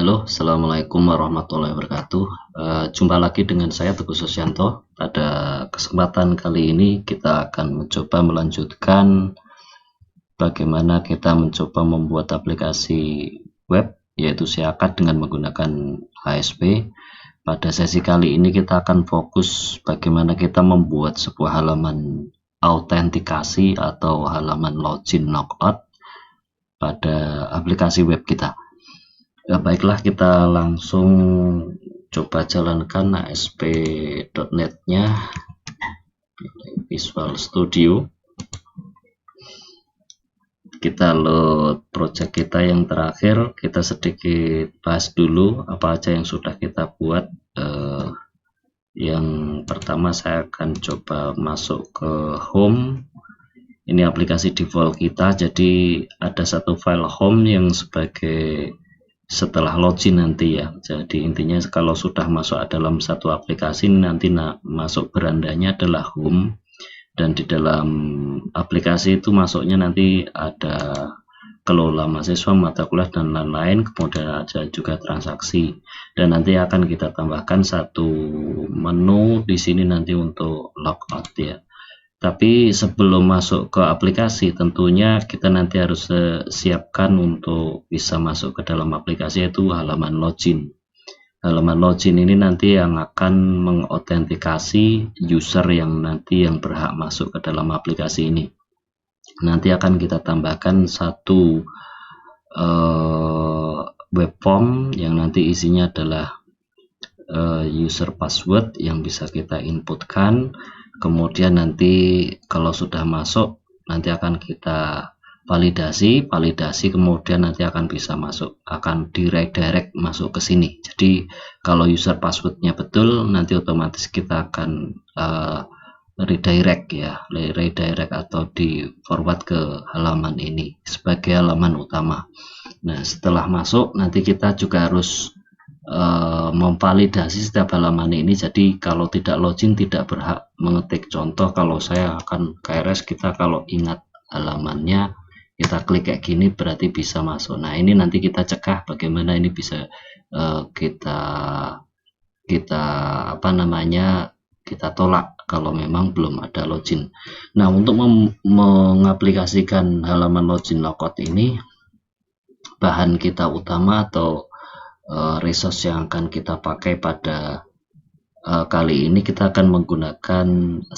Halo, Assalamualaikum warahmatullahi wabarakatuh. Jumpa lagi dengan saya Teguh Susyanto. Pada kesempatan kali ini kita akan mencoba melanjutkan bagaimana kita mencoba membuat aplikasi web, yaitu Siakat dengan menggunakan ASP. Pada sesi kali ini kita akan fokus bagaimana kita membuat sebuah halaman autentikasi atau halaman login logout pada aplikasi web kita. Baiklah, kita langsung coba jalankan ASP.NET-nya, Visual Studio. Kita load project kita yang terakhir. Kita sedikit bahas dulu apa aja yang sudah kita buat. Yang pertama saya akan coba masuk ke home. Ini aplikasi default kita, jadi ada satu file home yang sebagai setelah login nanti ya. Jadi intinya kalau sudah masuk dalam satu aplikasi nanti masuk berandanya adalah home, dan di dalam aplikasi itu masuknya nanti ada kelola mahasiswa, mata kuliah dan lain-lain, kemudian ada juga transaksi, dan nanti akan kita tambahkan satu menu di sini nanti untuk logout ya. Tapi sebelum masuk ke aplikasi tentunya kita nanti harus siapkan untuk bisa masuk ke dalam aplikasi, yaitu halaman login. Halaman login ini nanti yang akan mengautentikasi user yang berhak masuk ke dalam aplikasi ini. Nanti akan kita tambahkan satu web form yang nanti isinya adalah user password yang bisa kita inputkan. Kemudian nanti kalau sudah masuk nanti akan kita validasi, kemudian nanti akan bisa masuk, akan direct masuk ke sini. Jadi kalau user passwordnya betul, nanti otomatis kita akan redirect atau di forward ke halaman ini sebagai halaman utama. Nah, setelah masuk nanti kita juga harus memvalidasi setiap halaman ini. Jadi kalau tidak login tidak berhak mengetik. Contoh kalau saya akan KRS, kita kalau ingat halamannya kita klik kayak gini berarti bisa masuk. Nah, ini nanti kita cegah bagaimana ini bisa kita tolak kalau memang belum ada login. Nah, untuk mengaplikasikan halaman login logout ini, bahan kita utama atau resource yang akan kita pakai pada kali ini, kita akan menggunakan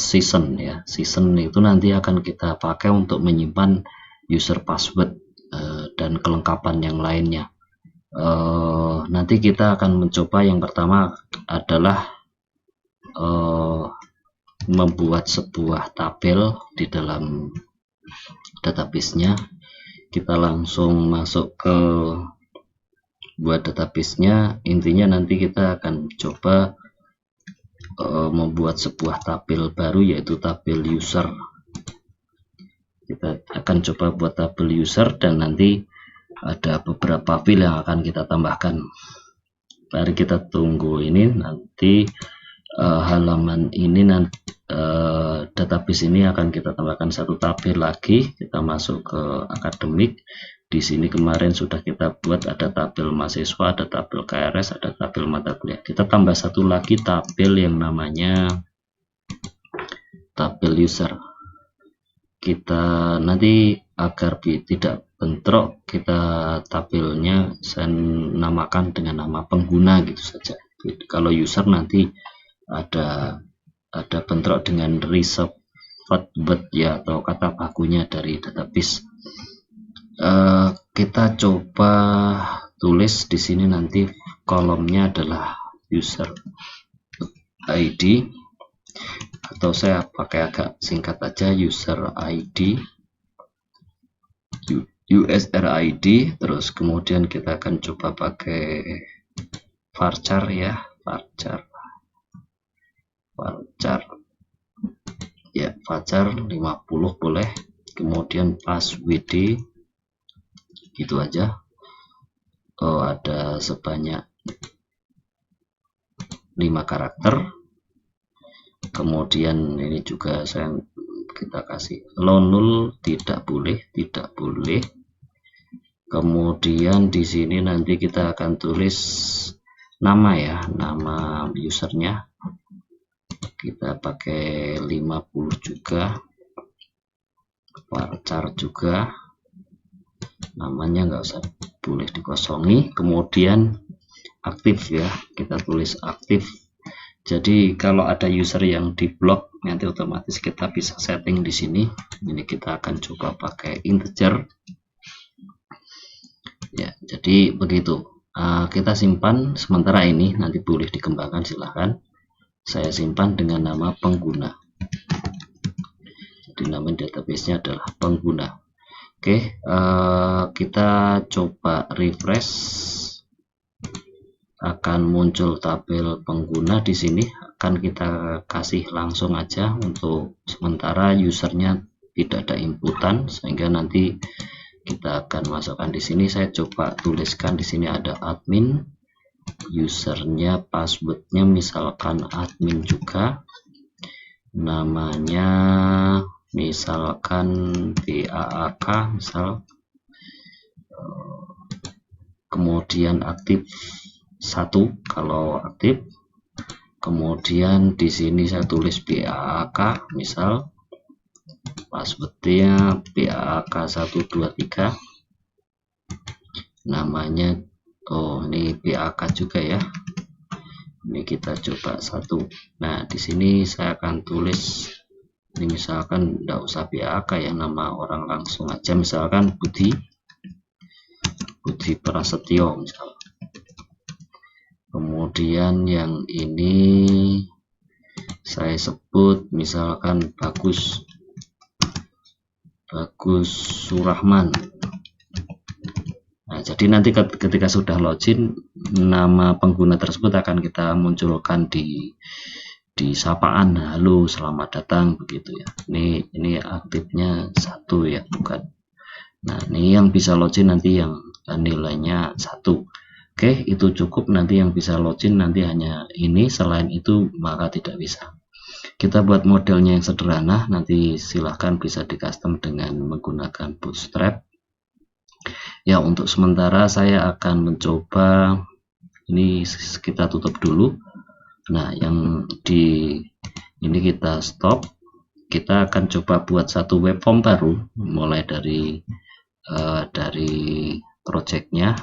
season ya. Season itu nanti akan kita pakai untuk menyimpan user password dan kelengkapan yang lainnya. Nanti kita akan mencoba yang pertama adalah membuat sebuah tabel di dalam database-nya. Kita langsung masuk ke buat database-nya. Intinya nanti kita akan coba membuat sebuah tabel baru, yaitu tabel user. Kita akan coba buat tabel user dan nanti ada beberapa file yang akan kita tambahkan. Mari kita tunggu ini. Nanti halaman ini database ini akan kita tambahkan satu tabel lagi. Kita masuk ke akademik. Di sini kemarin sudah kita buat ada tabel mahasiswa, ada tabel KRS, ada tabel mata kuliah. Kita tambah satu lagi tabel yang namanya tabel user. Kita nanti agar tidak bentrok, kita tabelnya saya namakan dengan nama pengguna gitu saja. Kalau user nanti ada bentrok dengan reserved word ya, atau kata bakunya dari database. Kita coba tulis di sini, nanti kolomnya adalah user ID, atau saya pakai agak singkat aja, user ID, user ID. Terus kemudian kita akan coba pakai varchar ya, varchar ya, varchar 50 boleh. Kemudian passwd gitu aja. Ada sebanyak 5 karakter. Kemudian ini juga kita kasih null, tidak boleh. Kemudian di sini nanti kita akan tulis nama ya, nama usernya kita pakai 50 juga, varchar juga, namanya nggak usah, boleh dikosongi. Kemudian aktif ya, kita tulis aktif. Jadi kalau ada user yang diblok nanti otomatis kita bisa setting di sini. Ini kita akan coba pakai integer ya. Jadi begitu. Kita simpan sementara ini, nanti boleh dikembangkan silahkan. Saya simpan dengan nama pengguna. Jadi nama database-nya adalah pengguna. Oke, kita coba refresh. Akan muncul tabel pengguna di sini. Akan kita kasih langsung aja untuk sementara usernya tidak ada inputan, sehingga nanti kita akan masukkan di sini. Saya coba tuliskan di sini ada admin, usernya, passwordnya misalkan admin juga, namanya misalkan BAAK misal, kemudian aktif 1 kalau aktif, kemudian di sini saya tulis BAAK misal, passwordnya BAAK123, namanya ini BAK juga ya, ini kita coba 1. Nah di sini saya akan tulis ini misalkan tidak usah BAK ya, nama orang langsung aja, misalkan Budi Prasetyo misal. Kemudian yang ini saya sebut misalkan Bagus Surahman. Nah, jadi nanti ketika sudah login, nama pengguna tersebut akan kita munculkan di sapaan, halo selamat datang begitu ya. Ini aktifnya 1 ya, bukan. Nah ini yang bisa login nanti yang nilainya 1. Oke, itu cukup. Nanti yang bisa login nanti hanya ini, selain itu maka tidak bisa. Kita buat modelnya yang sederhana, nanti silahkan bisa di custom dengan menggunakan Bootstrap ya. Untuk sementara saya akan mencoba ini, kita tutup dulu. Nah yang di ini kita stop, kita akan coba buat satu web form baru mulai dari projectnya.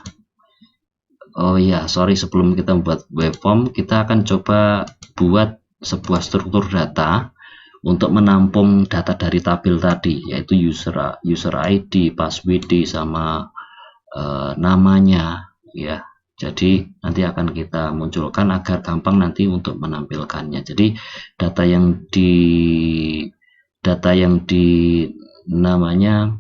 Oh ya, sorry, sebelum kita membuat web form, kita akan coba buat sebuah struktur data untuk menampung data dari tabel tadi, yaitu user ID, password sama namanya ya. Jadi nanti akan kita munculkan agar gampang nanti untuk menampilkannya. Jadi data yang namanya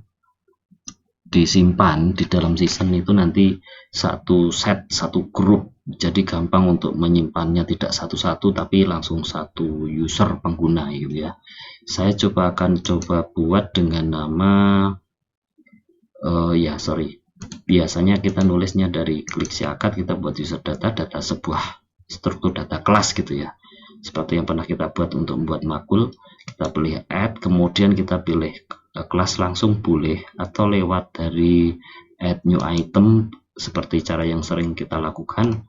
disimpan di dalam season itu nanti satu set, satu grup, jadi gampang untuk menyimpannya, tidak satu-satu tapi langsung satu user pengguna gitu ya. Saya akan coba buat dengan nama biasanya kita nulisnya dari klik siakat, kita buat user data sebuah struktur data kelas gitu ya, seperti yang pernah kita buat untuk membuat makul. Kita pilih add, kemudian kita pilih kelas langsung boleh, atau lewat dari add new item seperti cara yang sering kita lakukan.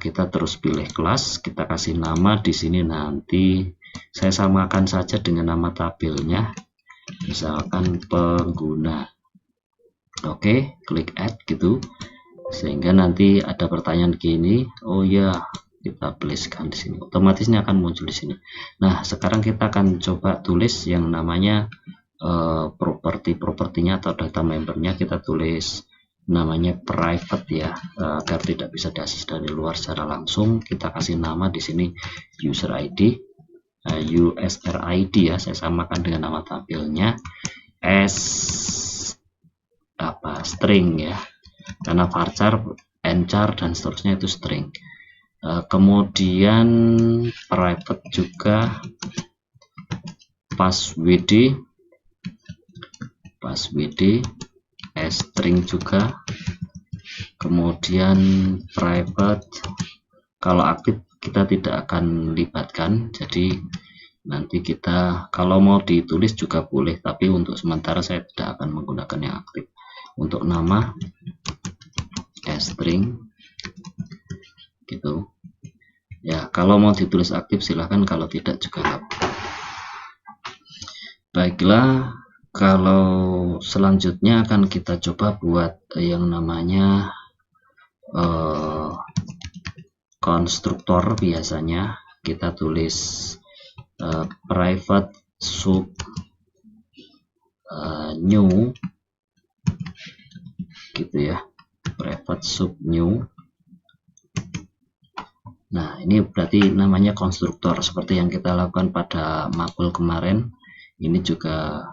Kita terus pilih kelas, kita kasih nama di sini, nanti saya samakan saja dengan nama tabelnya, misalkan pengguna. Oke, klik add gitu, sehingga nanti ada pertanyaan gini, oh ya, kita tuliskan di sini, otomatisnya akan muncul di sini. Nah sekarang kita akan coba tulis yang namanya propertinya atau data membernya. Kita tulis namanya private ya, agar tidak bisa diakses dari luar secara langsung. Kita kasih nama di sini user ID, user ID ya, saya samakan dengan nama tabelnya string ya, karena varchar, enchar dan seterusnya itu string. Kemudian private juga, password string juga, kemudian private kalau aktif kita tidak akan libatkan, jadi nanti kita kalau mau ditulis juga boleh, tapi untuk sementara saya tidak akan menggunakan yang aktif. untuk nama string gitu ya. Kalau mau ditulis aktif silahkan, kalau tidak juga nggak apa-apa. Baiklah, kalau selanjutnya akan kita coba buat yang namanya konstruktor. Biasanya kita tulis private sub new gitu ya, private sub new. Nah, ini berarti namanya konstruktor seperti yang kita lakukan pada mapel kemarin. Ini juga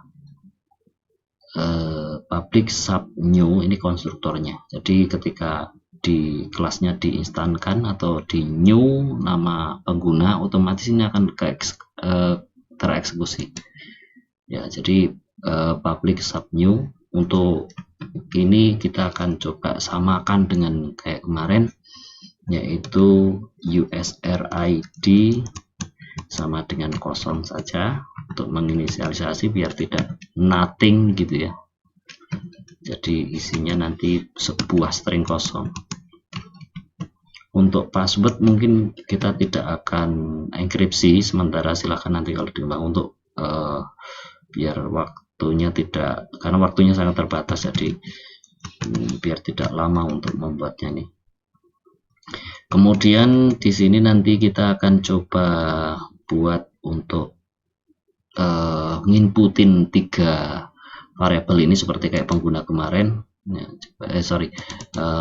public sub new, ini konstruktornya. Jadi ketika di kelasnya diinstankan atau di new nama pengguna, otomatis ini akan tereksekusi ya. Jadi public sub new. Untuk ini kita akan coba samakan dengan kayak kemarin, yaitu USRID sama dengan kosong saja untuk menginisialisasi biar tidak nothing gitu ya. Jadi isinya nanti sebuah string kosong. Untuk password mungkin kita tidak akan enkripsi sementara, silahkan nanti kalau dikembang untuk biar waktunya tidak, karena waktunya sangat terbatas, jadi biar tidak lama untuk membuatnya nih. Kemudian di sini nanti kita akan coba buat untuk nginputin 3 variabel ini seperti kayak pengguna kemarin.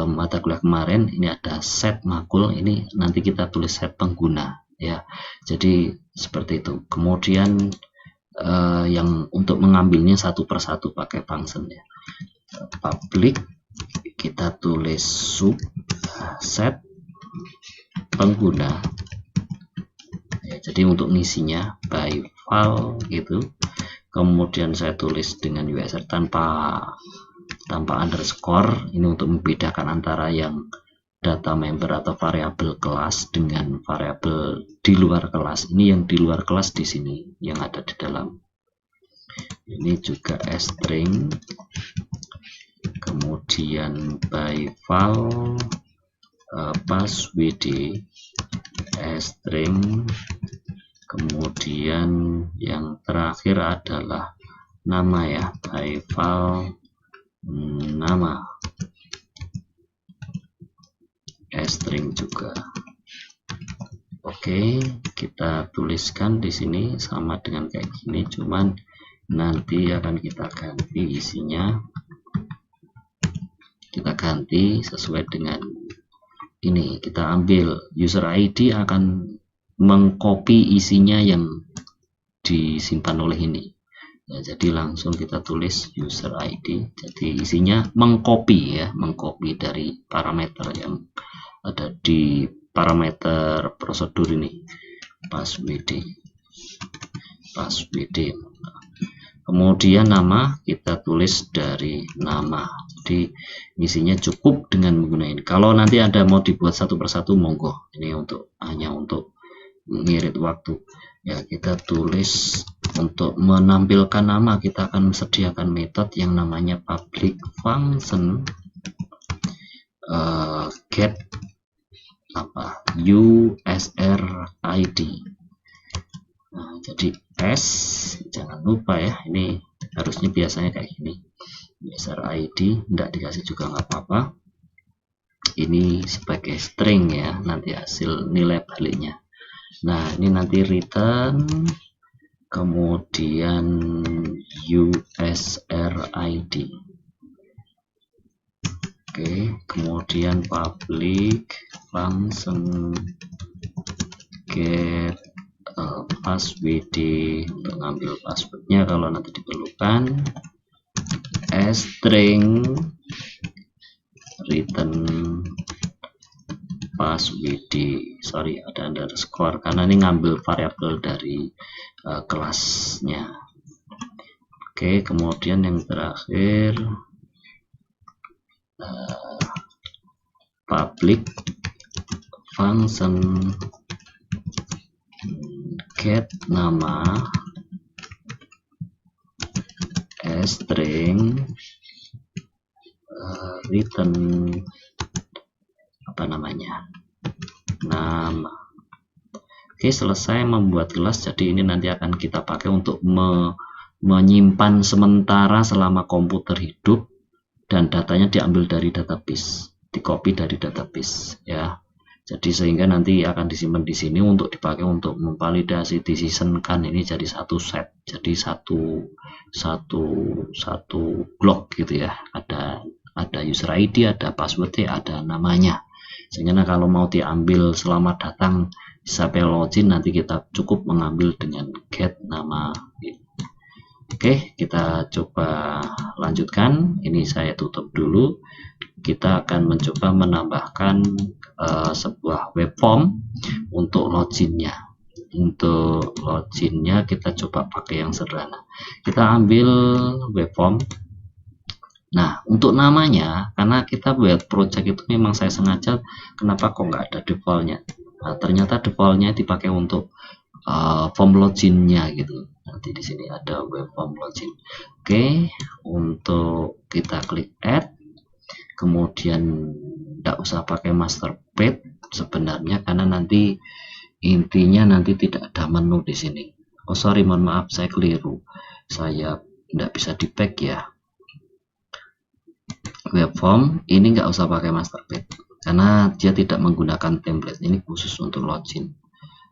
Mata kuliah kemarin ini ada set makul, ini nanti kita tulis set pengguna ya. Jadi seperti itu. Kemudian yang untuk mengambilnya satu persatu pakai function ya. Public kita tulis sub set pengguna ya, jadi untuk ngisinya by file gitu. Kemudian saya tulis dengan USR tanpa underscore, ini untuk membedakan antara yang data member atau variabel kelas dengan variabel di luar kelas. Ini yang di luar kelas di sini, yang ada di dalam. Ini juga string, kemudian by file passwd string, kemudian yang terakhir adalah nama ya, by file nama string juga. Oke, kita tuliskan di sini sama dengan kayak gini, cuman nanti akan kita ganti isinya, kita ganti sesuai dengan ini. Kita ambil user ID akan mengcopy isinya yang disimpan oleh ini ya, jadi langsung kita tulis user ID, jadi isinya mengcopy ya, mengcopy dari parameter yang ada di parameter prosedur ini, passwd. Kemudian nama kita tulis dari nama, jadi isinya cukup dengan menggunakan ini. Kalau nanti ada mau dibuat satu persatu monggo, ini hanya untuk mengirit waktu ya. Kita tulis untuk menampilkan nama, kita akan sediakan metode yang namanya public function get USRID. Nah, jadi S, jangan lupa ya, ini harusnya biasanya kayak gini, USRID, tidak dikasih juga nggak apa-apa. Ini sebagai string ya, nanti hasil nilai baliknya. Nah, ini nanti return, kemudian USRID. Oke, kemudian public function get passwd untuk ngambil passwordnya kalau nanti diperlukan, string return passwd, sorry ada underscore karena ini ngambil variabel dari kelasnya. Oke, kemudian yang terakhir public function get nama string return apa namanya, nama. Oke, selesai membuat kelas. Jadi ini nanti akan kita pakai untuk menyimpan sementara selama komputer hidup, dan datanya diambil dari database, di-copy dari database ya. Jadi sehingga nanti akan disimpan di sini untuk dipakai untuk memvalidasi, diseasonkan ini jadi satu set, jadi satu blok gitu ya. Ada user ID, ada password, ada namanya. Sehingga kalau mau diambil selamat datang sampai login, nanti kita cukup mengambil dengan get nama. Oke, kita coba lanjutkan. Ini saya tutup dulu. Kita akan mencoba menambahkan sebuah web form untuk loginnya. Untuk loginnya kita coba pakai yang sederhana. Kita ambil web form. Nah, untuk namanya, karena kita buat project itu memang saya sengaja, kenapa kok nggak ada defaultnya. Nah, ternyata defaultnya dipakai untuk form loginnya gitu. Nanti di sini ada web form login. Oke, untuk kita klik add, kemudian tidak usah pakai master page sebenarnya, karena nanti intinya nanti tidak ada menu di sini. Oh sorry, mohon maaf, saya keliru, saya tidak bisa di pack ya. Web form ini nggak usah pakai master page karena dia tidak menggunakan template, ini khusus untuk login.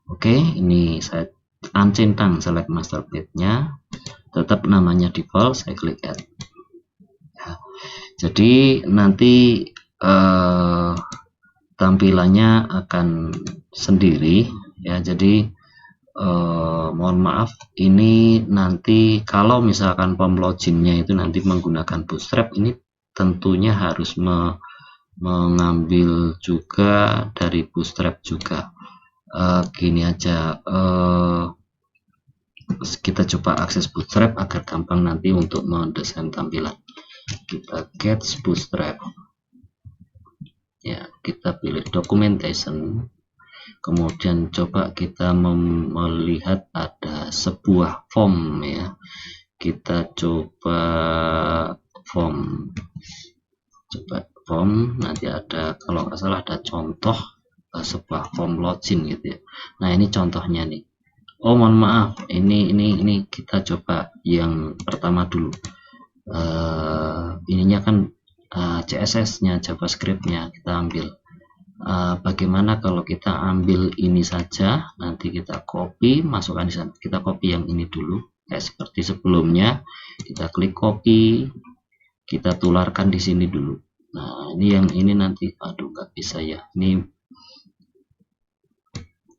Oke, ini saya uncentang select master page-nya, tetap namanya default, saya klik add ya. Jadi nanti tampilannya akan sendiri ya. Jadi mohon maaf, ini nanti kalau misalkan form loginnya itu nanti menggunakan Bootstrap, ini tentunya harus mengambil juga dari Bootstrap juga. Gini aja, kita coba akses Bootstrap agar gampang nanti untuk mendesain tampilan. Kita get Bootstrap ya, kita pilih documentation, kemudian coba kita melihat ada sebuah form ya. Kita coba form, nanti ada, kalau nggak salah ada contoh sebuah form login gitu ya. Nah ini contohnya nih. Oh mohon maaf, ini kita coba yang pertama dulu. Ininya kan CSS-nya, JavaScript-nya kita ambil. Bagaimana kalau kita ambil ini saja, nanti kita copy, masukkan di sana. Kita copy yang ini dulu, seperti sebelumnya. Kita klik copy, kita tularkan di sini dulu. Nah ini yang ini nanti, aduh nggak bisa ya. Ini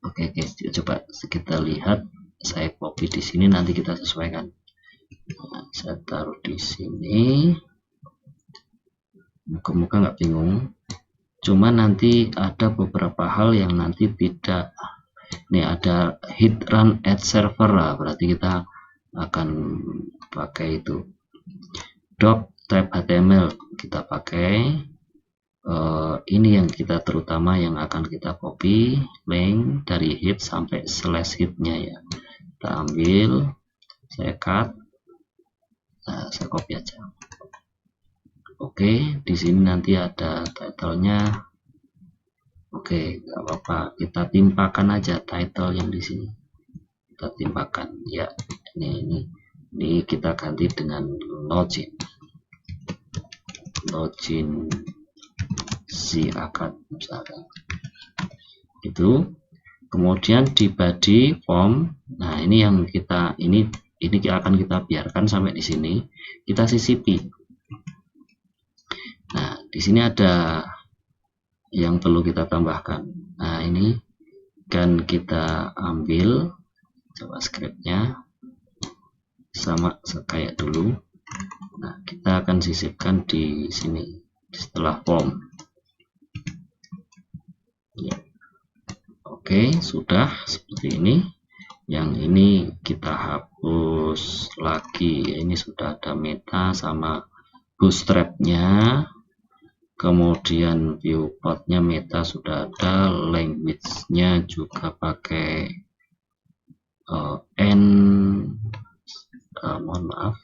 oke guys, coba kita lihat. Saya copy di sini, nanti kita sesuaikan. Nah, saya taruh di sini. Muka-muka nggak bingung. Cuma nanti ada beberapa hal yang nanti tidak. Ini ada hit run at server lah, berarti kita akan pakai itu. Doc type HTML kita pakai. Ini yang kita terutama yang akan kita copy, link dari hit sampai slash hitnya ya. Kita ambil, saya cut, nah, saya copy aja. Oke, di sini nanti ada title-nya. Oke, nggak apa-apa, kita timpakan aja title yang di sini. Kita timpakan ya. Ini kita ganti dengan login si akad misalkan. Itu. Kemudian di body form, nah ini yang kita ini akan kita biarkan sampai di sini. Kita sisipi. Nah, di sini ada yang perlu kita tambahkan. Nah, ini kan kita ambil JavaScript-nya sama kayak dulu. Nah, kita akan sisipkan di sini setelah form. Ya. Oke, sudah seperti ini. Yang ini kita hapus lagi. Ini sudah ada meta sama bootstrap-nya. Kemudian viewport-nya meta sudah ada, language-nya juga pakai mohon maaf,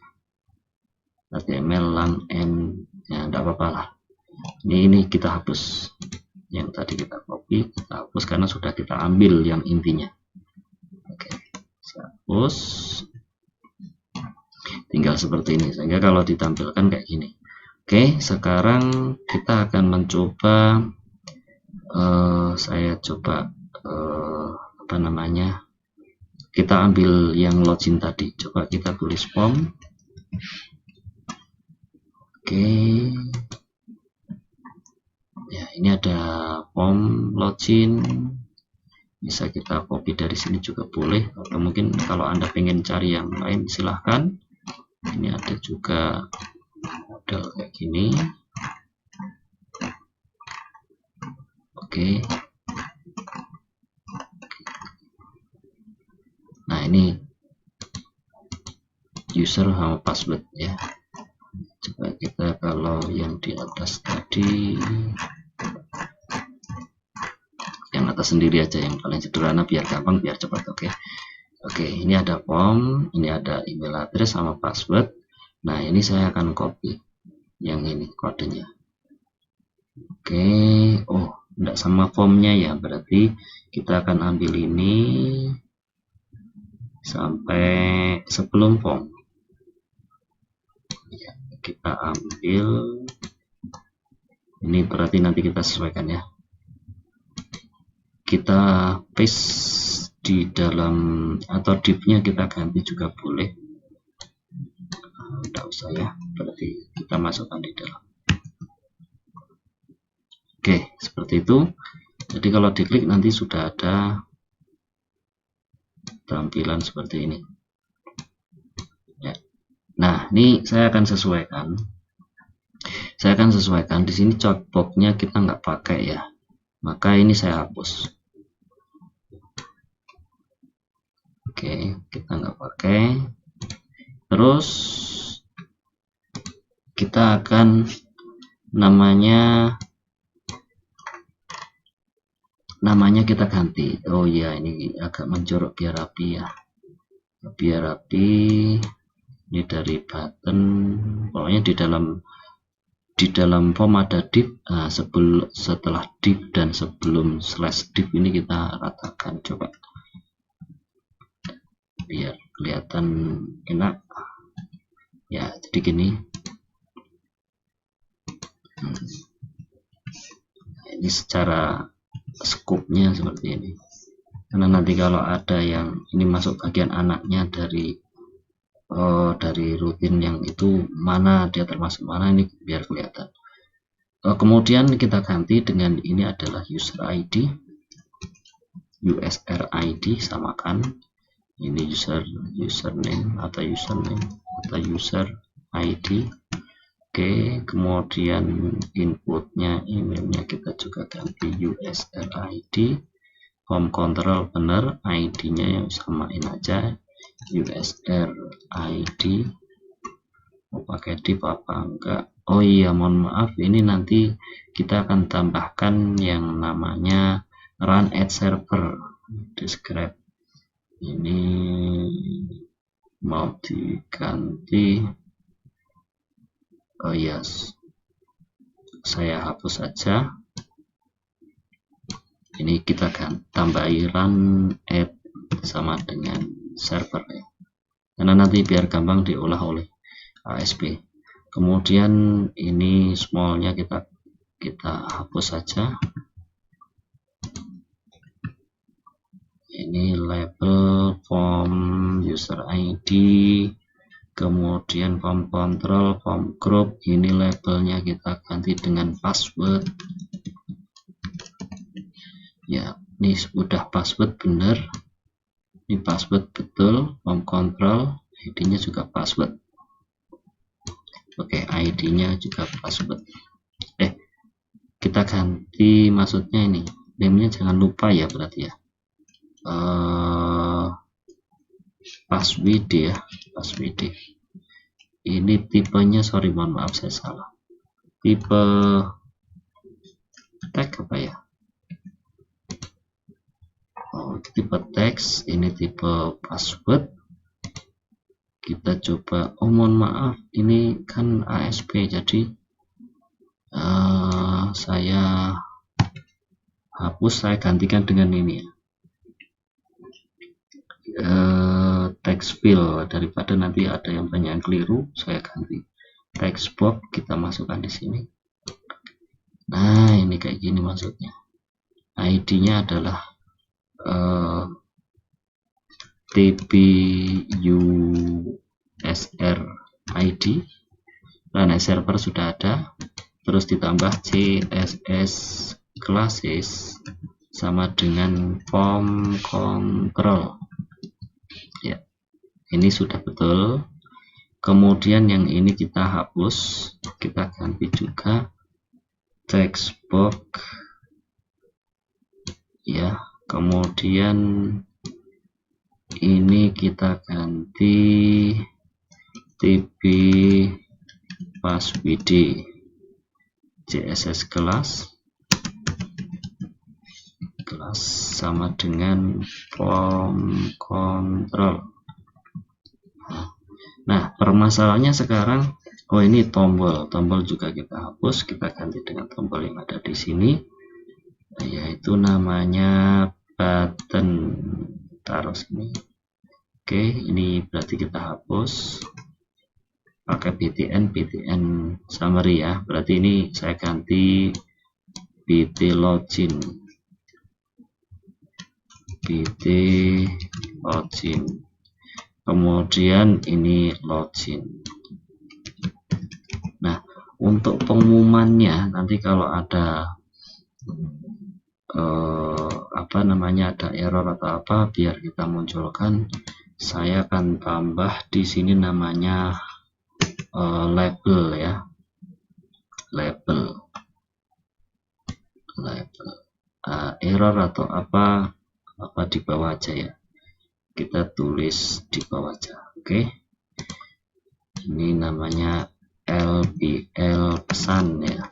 HTML lang n ya, enggak apa-apa lah. Ini kita hapus. Yang tadi kita copy, kita hapus karena sudah kita ambil yang intinya. Oke, saya hapus. Tinggal seperti ini, sehingga kalau ditampilkan kayak gini. Oke, sekarang kita akan mencoba. Saya coba apa namanya? Kita ambil yang login tadi. Coba kita tulis form. Oke. Ya, ini ada form login. Bisa kita copy dari sini juga boleh, atau mungkin kalau Anda pengen cari yang lain silahkan. Ini ada juga model kayak gini. Oke. Nah, ini user sama password ya. Coba kita kalau yang di atas tadi, yang atas sendiri aja, yang paling sederhana biar gampang, biar cepat. Oke, ini ada form, ini ada email address sama password. Nah, ini saya akan copy yang ini kodenya. Oke, oh, enggak sama formnya ya, berarti kita akan ambil ini sampai sebelum form. Ya, kita ambil ini, berarti nanti kita sesuaikan ya. Kita paste di dalam, atau div-nya kita ganti juga boleh. Tidak usah ya, berarti kita masukkan di dalam. Oke, seperti itu. Jadi kalau diklik nanti sudah ada tampilan seperti ini. Ya. Nah, ini saya akan sesuaikan. Di sini checkbox-nya kita nggak pakai ya, maka ini saya hapus. Oke, kita nggak pakai. Terus kita akan namanya kita ganti. Oh ya, ini agak menjorok, biar rapi ya, biar rapi. Ini dari button, pokoknya di dalam form ada div. Nah, setelah div dan sebelum slash div ini kita ratakan, coba biar kelihatan enak ya. Jadi gini, ini secara scope-nya seperti ini, karena nanti kalau ada yang ini masuk bagian anaknya dari rutin yang itu, mana dia termasuk mana, ini biar kelihatan. Kemudian kita ganti dengan ini adalah user ID, USR-ID, samakan. Ini username atau user ID. Oke, kemudian inputnya, emailnya kita juga ganti USR-ID. Form control benar, ID-nya yang samain aja, USR-ID. Mau pakai div apa enggak? Oh iya, mohon maaf, ini nanti kita akan tambahkan yang namanya run at server describe. Ini mau diganti. Oh yes, saya hapus saja. Ini kita akan tambahi run at sama dengan server ya, karena nanti biar gampang diolah oleh ASP. Kemudian ini smallnya kita hapus saja. Ini label form user ID, kemudian form control, form group, ini labelnya kita ganti dengan password ya. Ini sudah password benar, ini password betul. Form control, ID-nya juga password. Oke, ID-nya juga password. Kita ganti, maksudnya ini name-nya jangan lupa ya, berarti ya password ya, password. Ini tipenya, sorry, mohon maaf saya salah, tipe tag apa ya? Oh, tipe teks, ini tipe password. Kita coba, oh mohon maaf, ini kan ASP, jadi saya hapus, saya gantikan dengan ini text fill, daripada nanti ada yang banyak yang keliru, saya ganti text box, kita masukkan di sini. Nah, ini kayak gini maksudnya. ID-nya adalah TBUSR ID, dan server sudah ada, terus ditambah CSS classes sama dengan form control ya, ini sudah betul. Kemudian yang ini kita hapus, kita ganti juga text box ya. Kemudian ini kita ganti TB passwd CSS class sama dengan form control. Nah, permasalahannya sekarang, ini tombol juga kita hapus, kita ganti dengan tombol yang ada di sini, yaitu namanya button, taruh sini. Oke, ini berarti kita hapus pakai btn summary ya, berarti ini saya ganti bt login. Kemudian ini login. Nah, untuk pengumumannya nanti kalau ada ada error atau apa, biar kita munculkan, saya akan tambah di sini namanya label ya, label error atau apa di bawah aja ya, kita tulis di bawah aja. Oke, ini namanya LBL pesan ya,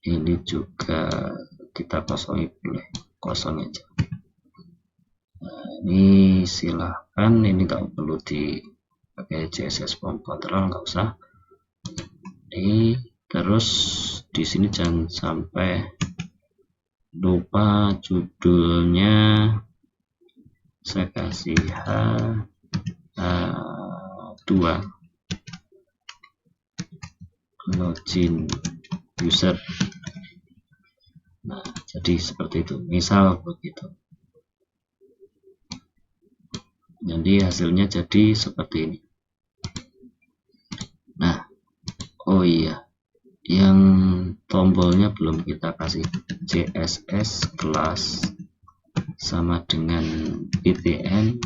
ini juga kita kosongi, boleh kosong aja. Nah, ini silahkan, ini nggak perlu dipakai CSS form control, nggak usah. Ini terus di sini jangan sampai lupa judulnya, saya kasih H2 login user. Nah, jadi seperti itu, misal begitu. Jadi hasilnya jadi seperti ini. Nah, oh iya, yang tombolnya belum kita kasih, CSS class sama dengan btn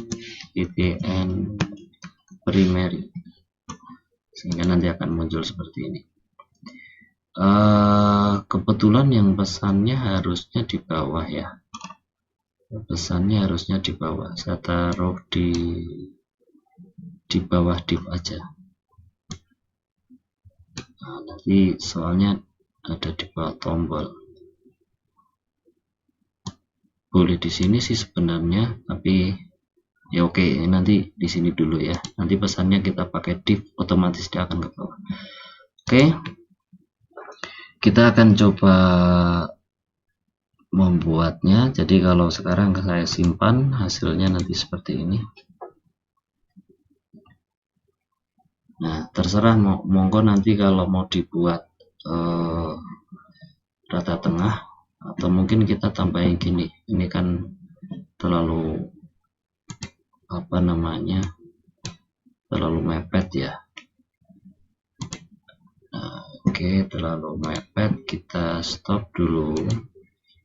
primary, sehingga nanti akan muncul seperti ini. Kebetulan yang pesannya harusnya di bawah ya, pesannya harusnya di bawah, saya taruh di bawah div aja. Nah, nanti soalnya ada di bawah tombol, boleh di sini sih sebenarnya, tapi ya oke, nanti di sini dulu ya, nanti pesannya kita pakai div, otomatis dia akan ke bawah. Oke, kita akan coba membuatnya. Jadi kalau sekarang saya simpan, hasilnya nanti seperti ini. Nah, terserah monggo nanti kalau mau dibuat rata tengah, atau mungkin kita tambahin gini, ini kan terlalu terlalu mepet ya. Nah, oke, terlalu mepet, kita stop dulu.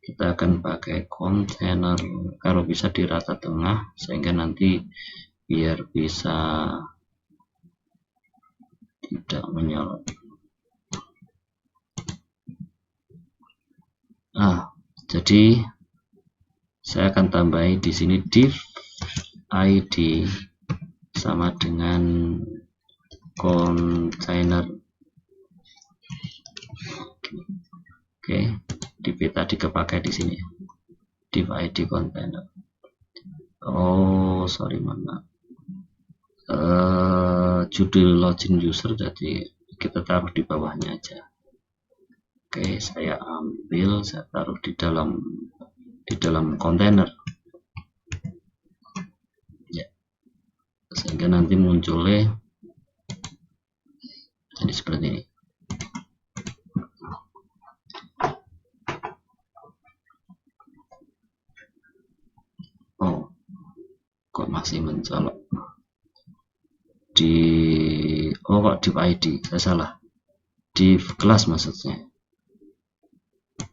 Kita akan pakai kontainer, kalau bisa di rata tengah, sehingga nanti biar bisa tidak menyala. Jadi saya akan tambahin di sini div id sama dengan kontainer. Oke, div tadi kepakai di sini, div id kontainer. Oh, sorry, mana? Judul login user, jadi kita taruh di bawahnya aja. Oke, saya ambil, saya taruh di dalam kontainer ya, sehingga nanti munculnya jadi seperti ini. Oh, kok masih mencolok di kok div ID, saya salah, div class maksudnya,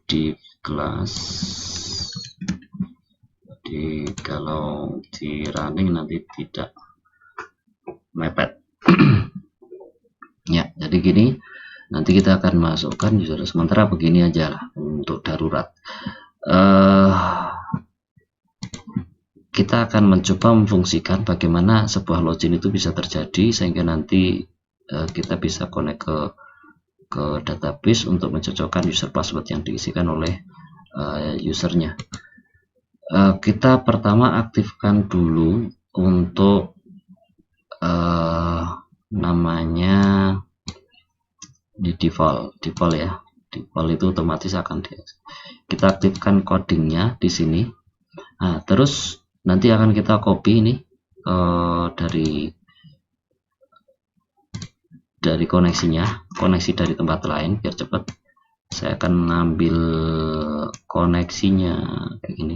div class. Jadi kalau di running nanti tidak mepet. Ya, jadi gini, nanti kita akan masukkan user, sementara begini aja lah untuk darurat. Kita akan mencoba memfungsikan bagaimana sebuah login itu bisa terjadi, sehingga nanti kita bisa connect ke database untuk mencocokkan user password yang diisikan oleh usernya. Kita pertama aktifkan dulu untuk namanya di default ya. Default itu otomatis akan kita aktifkan codingnya di sini. Nah, terus nanti akan kita copy ini dari koneksi dari tempat lain biar cepat. Saya akan ngambil koneksinya kayak gini.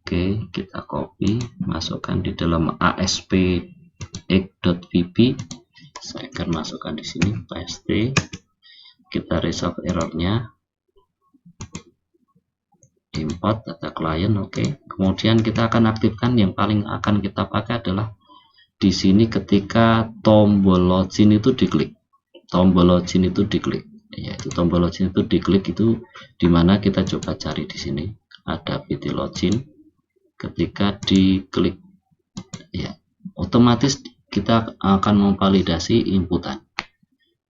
Oke, kita copy, masukkan di dalam ASP.vb. Saya akan masukkan di sini, paste. Kita resolve errornya, import data client. Oke, kemudian kita akan aktifkan yang paling akan kita pakai adalah di sini ketika tombol login itu diklik. Yaitu tombol login itu diklik itu dimana kita coba cari di sini ada pt login. Ketika diklik ya, otomatis kita akan memvalidasi inputan.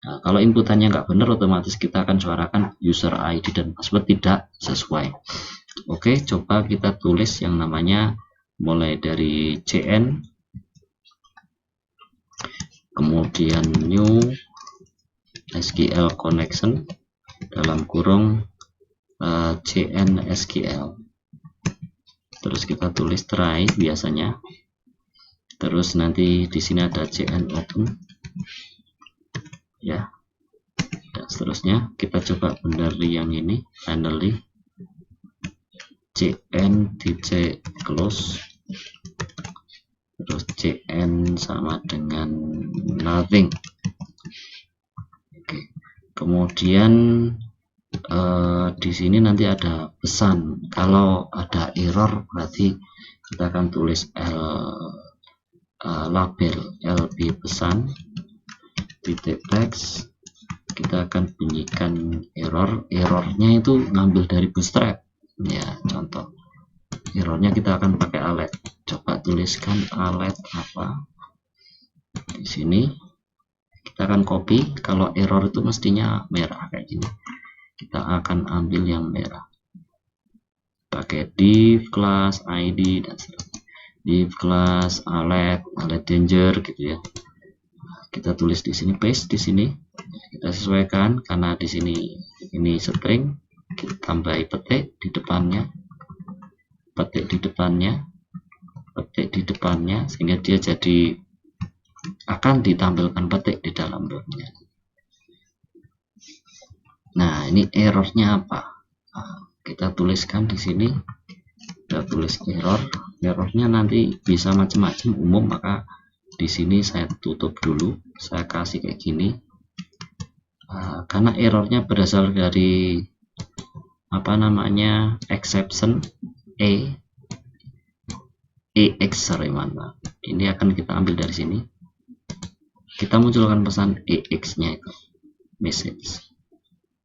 Nah, kalau inputannya nggak benar, otomatis kita akan suarakan user ID dan password tidak sesuai. Oke, coba kita tulis yang namanya mulai dari cn, kemudian new SQL connection dalam kurung cn SQL. Terus kita tulis try biasanya. Terus nanti di sini ada cn open ya. Dan seterusnya kita coba benar yang ini, finally cn dc close, terus cn sama dengan nothing. Oke. Kemudian di sini nanti ada pesan, kalau ada error berarti kita akan tulis label lb pesan titik text. Kita akan bunyikan errornya itu ngambil dari bootstrap ya. Contoh errornya kita akan pakai alert. Coba tuliskan alert apa di sini. Kita akan copy, kalau error itu mestinya merah kayak gini, kita akan ambil yang merah pakai div class id dan seterusnya, div class alert danger gitu ya. Kita tulis di sini, paste di sini, kita sesuaikan karena di sini ini string, kita tambahi petik di depannya, sehingga dia jadi akan ditampilkan petik di dalam loopnya. Nah, ini errornya apa? Nah, kita tuliskan di sini. Kita tulis errornya nanti bisa macam-macam, umum, maka di sini saya tutup dulu. Saya kasih kayak gini. Karena errornya berasal dari apa namanya exception EX mana? Ini akan kita ambil dari sini. Kita munculkan pesan EX-nya itu message.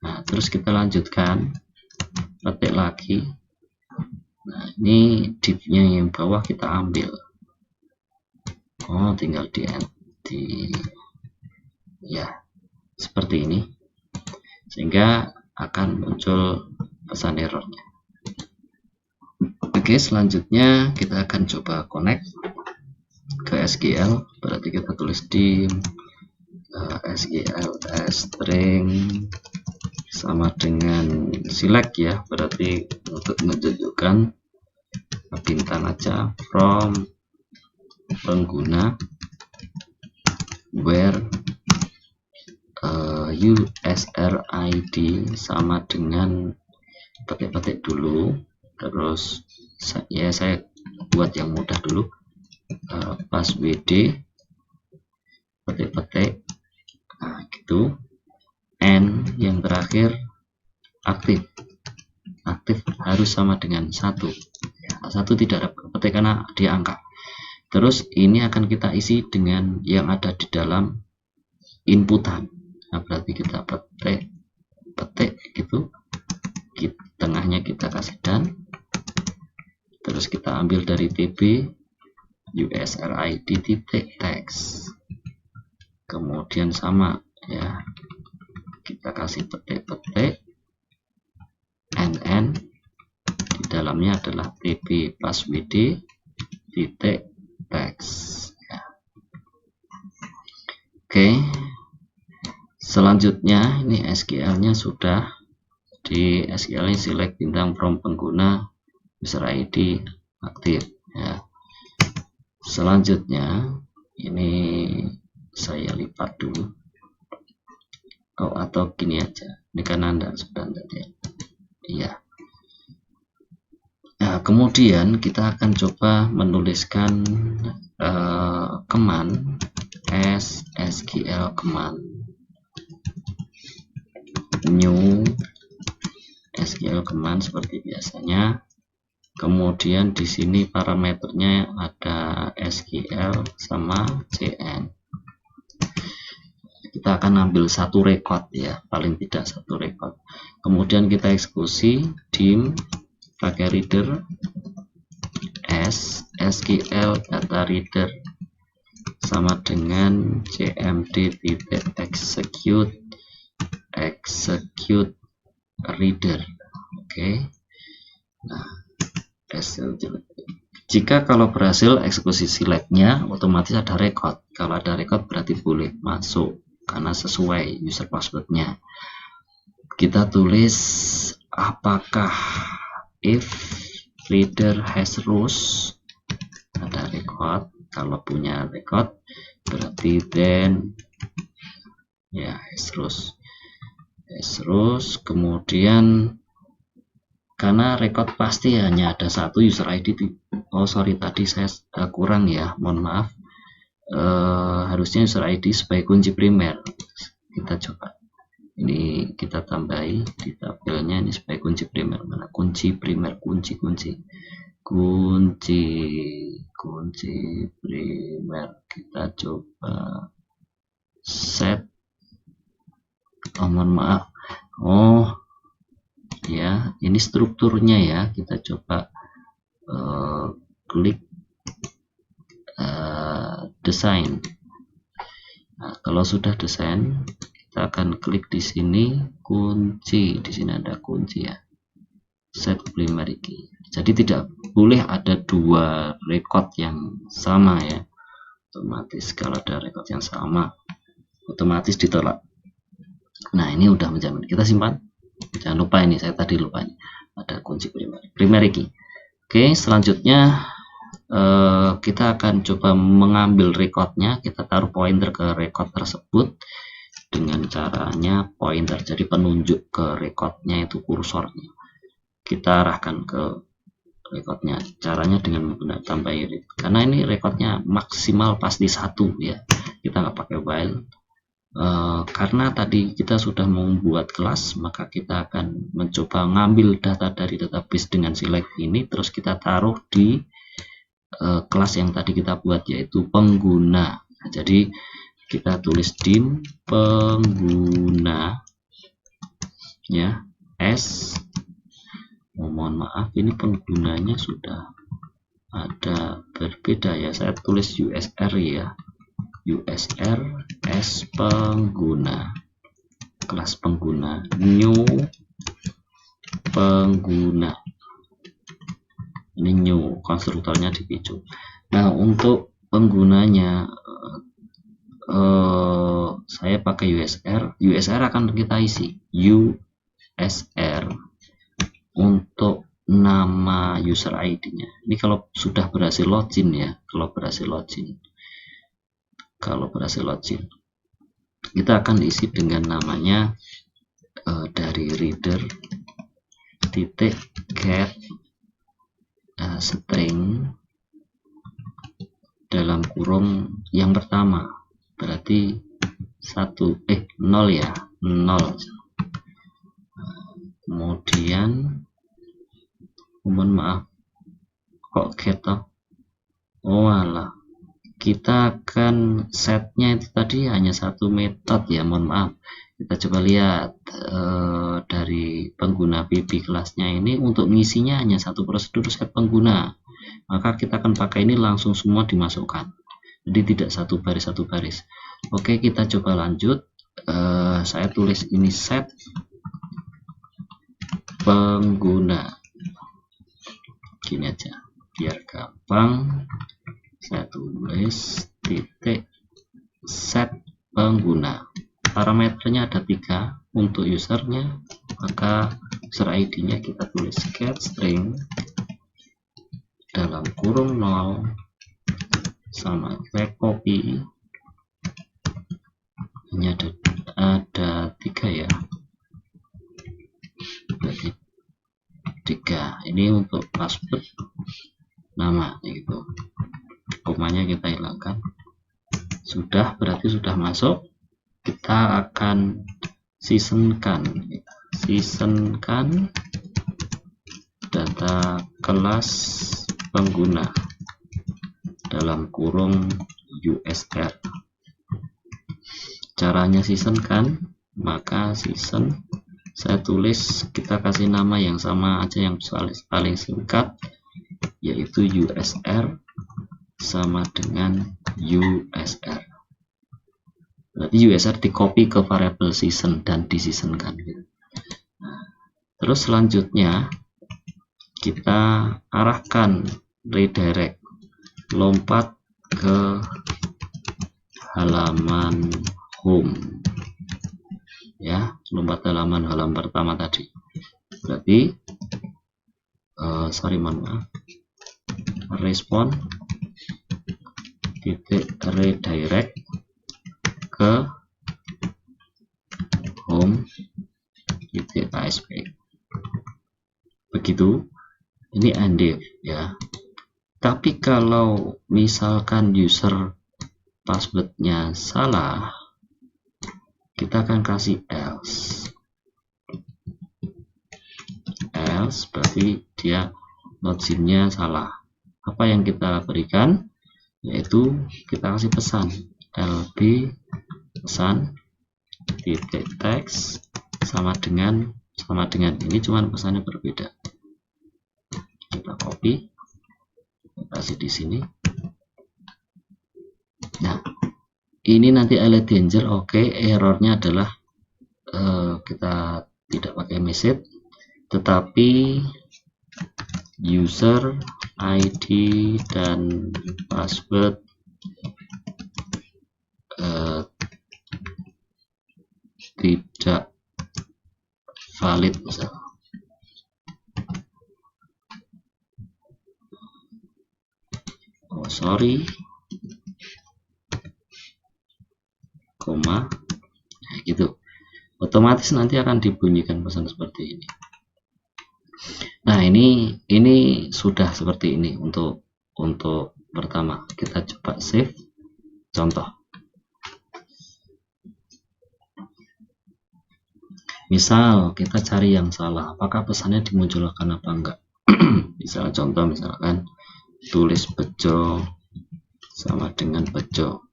Nah, terus kita lanjutkan, petik lagi. Nah, ini div-nya yang bawah kita ambil. Oh, tinggal di ya, seperti ini. Sehingga akan muncul pesan errornya. Oke, selanjutnya kita akan coba connect ke SQL. Berarti kita tulis di SQL string sama dengan select ya, berarti untuk menunjukkan bintang aja from pengguna where user ID sama dengan petik-petik dulu, terus saya buat yang mudah dulu, passwd petik-petik, nah gitu, and yang terakhir aktif harus sama dengan 1 tidak dapat ketik karena dia angka. Terus ini akan kita isi dengan yang ada di dalam inputan. Nah, berarti kita petik gitu, tengahnya kita kasih dan, terus kita ambil dari tb userid titik text, kemudian sama ya, kita kasih petik-petik nn, di dalamnya adalah tb passwd titik text ya. Oke, selanjutnya ini SQL nya sudah, di SQL ini select bintang from pengguna user ID aktif ya. Selanjutnya ini saya lipat dulu, atau gini aja, ini kan Anda standar ya. Iya. Nah, kemudian kita akan coba menuliskan command sql command new SQL command seperti biasanya. Kemudian di sini parameternya ada SQL sama cn. Kita akan ambil satu record ya, paling tidak satu record. Kemudian kita eksekusi dim pakai reader SQL data reader sama dengan cmd titik execute reader. Oke. Nah, jika kalau berhasil eksekusi selectnya otomatis ada record. Kalau ada record berarti boleh masuk karena sesuai user passwordnya. Kita tulis apakah if reader has rows, ada record. Kalau punya record berarti then ya has rows. Kemudian karena record pasti hanya ada satu user ID. Oh sorry, tadi saya kurang ya, mohon maaf. Harusnya user ID sebagai kunci primer. Kita coba ini, kita tambahi di tabelnya ini sebagai kunci primer. Mana kunci primer, kunci primer. Kita coba set, mohon maaf, ya ini strukturnya ya, kita coba klik desain. Nah, kalau sudah desain kita akan klik di sini kunci, di sini ada kunci ya, set primary key. Jadi tidak boleh ada dua record yang sama ya, otomatis kalau ada record yang sama otomatis ditolak. Nah ini udah menjamin, kita simpan. Jangan lupa ini, saya tadi lupa ini ada kunci primary key. Oke, selanjutnya kita akan coba mengambil recordnya. Kita taruh pointer ke record tersebut dengan caranya pointer, jadi penunjuk ke recordnya itu kursornya kita arahkan ke recordnya. Caranya dengan menggunakan tambah unit, karena ini recordnya maksimal pasti 1 ya, kita nggak pakai while. Karena tadi kita sudah membuat kelas, maka kita akan mencoba ngambil data dari database dengan select ini, terus kita taruh di kelas yang tadi kita buat, yaitu pengguna. Nah, jadi kita tulis dim pengguna ya, mohon maaf ini penggunanya sudah ada berbeda ya, saya tulis usr ya, usr s pengguna, kelas pengguna, new pengguna, ini new, konstruktornya dipicu. Nah untuk penggunanya saya pakai usr akan kita isi USR untuk nama user ID-nya. Ini kalau sudah berhasil login ya, kalau berhasil login kita akan isi dengan namanya dari reader titik get string dalam kurung yang pertama, berarti 0 ya, 0. Kemudian mohon maaf kok get toh, oh alah, kita akan setnya itu tadi hanya satu metode ya, mohon maaf. Kita coba lihat dari pengguna PB kelasnya ini untuk ngisinya hanya satu prosedur set pengguna, maka kita akan pakai ini langsung semua dimasukkan, jadi tidak satu baris. Oke, kita coba lanjut. Saya tulis ini set pengguna, gini aja biar gampang. Saya tulis titik set pengguna, parameternya ada 3 untuk usernya, maka user ID-nya kita tulis get string dalam kurung 0 sama kita copy, ini ada 3 ya, berarti 3. Ini untuk password nama gitu, komanya kita hilangkan. Sudah, berarti sudah masuk. Kita akan seasonkan data kelas pengguna dalam kurung USR. Caranya seasonkan, maka season saya tulis, kita kasih nama yang sama aja, yang paling singkat, yaitu USR sama dengan USR. Berarti USR di copy ke variabel season dan diseasonkan gitu. Nah, terus selanjutnya kita arahkan redirect, lompat ke halaman home ya, lompat halaman pertama tadi. Berarti respon titik redirect ke home titik ASP. Begitu, ini endif ya. Tapi kalau misalkan user passwordnya salah, kita akan kasih else berarti dia loginnya salah. Apa yang kita berikan, yaitu kita kasih pesan lb pesan titik teks sama dengan ini, cuman pesannya berbeda. Kita copy, kita kasih di sini. Nah, ini nanti alert danger. Oke, errornya adalah kita tidak pakai message, tetapi user ID dan password tidak valid misalnya. Oh sorry, koma, nah, gitu. Otomatis nanti akan dibunyikan pesan seperti ini. Nah, ini sudah seperti ini untuk pertama. Kita coba save contoh. Misal kita cari yang salah, apakah pesannya dimunculkan apa enggak? Misal contoh, misalkan tulis bejo sama dengan bejo,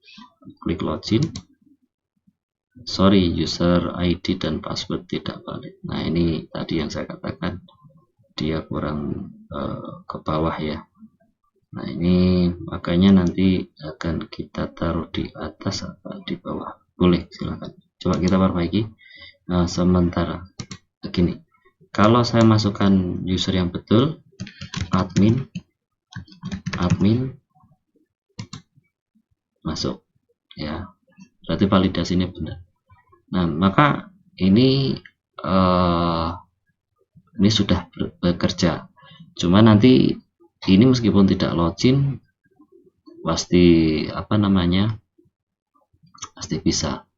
klik login, sorry user ID dan password tidak valid. Nah, ini tadi yang saya katakan dia kurang ke bawah ya. Nah, ini makanya nanti akan kita taruh di atas atau di bawah, boleh, silakan. Coba kita perbaiki. Nah, sementara begini, kalau saya masukkan user yang betul, admin masuk ya, berarti validasinya benar. Nah, maka ini ini sudah bekerja. Cuma nanti ini meskipun tidak login pasti pasti bisa.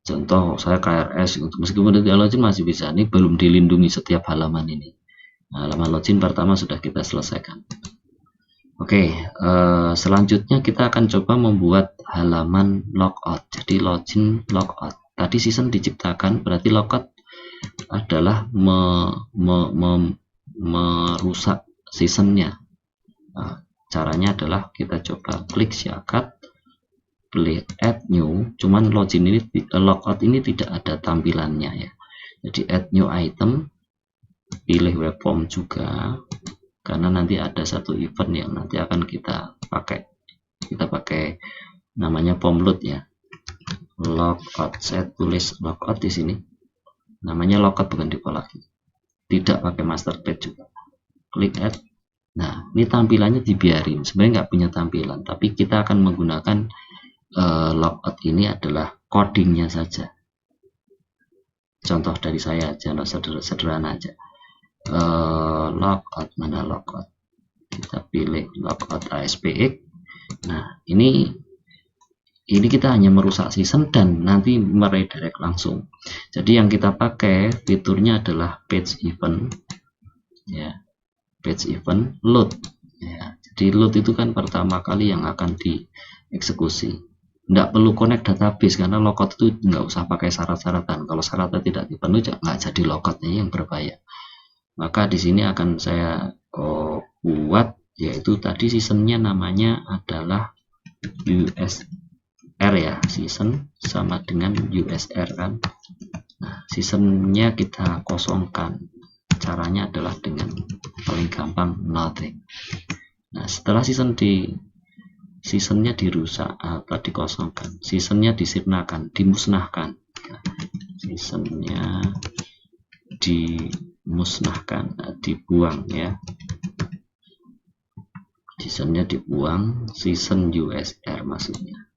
Contoh saya KRS meskipun tidak login masih bisa. Ini belum dilindungi setiap halaman ini. Nah, halaman login pertama sudah kita selesaikan. Oke, selanjutnya kita akan coba membuat halaman logout. Jadi login logout. Tadi season diciptakan, berarti logout adalah merusak seasonnya. Nah, caranya adalah kita coba klik shortcut, klik add new. Cuman login ini logout ini tidak ada tampilannya ya. Jadi add new item, pilih web form juga, karena nanti ada satu event yang nanti akan kita pakai namanya form load ya. Logout, saya tulis logout di sini, namanya logout bukan default lagi, tidak pakai master page juga. Klik add. Nah, ini tampilannya dibiarin, sebenarnya nggak punya tampilan, tapi kita akan menggunakan logout ini adalah codingnya saja. Contoh dari saya aja, sederhana aja. Logout, mana logout, kita pilih logout ASPX. Nah, ini kita hanya merusak season dan nanti meredirect langsung. Jadi yang kita pakai fiturnya adalah page event ya, page event load ya. Jadi load itu kan pertama kali yang akan dieksekusi. Nggak perlu connect database karena logout itu nggak usah pakai syarat-syaratan. Kalau syaratnya tidak dipenuhi nggak jadi logoutnya yang berbahaya. Maka di sini akan saya buat, yaitu tadi seasonnya namanya adalah USR ya, season sama dengan USR kan. Nah, seasonnya kita kosongkan. Caranya adalah dengan paling gampang nothing. Nah, setelah seasonnya dirusak atau dikosongkan, seasonnya disirnakan, dimusnahkan. Nah, seasonnya dimusnahkan, dibuang ya, seasonnya dibuang, season USR maksudnya,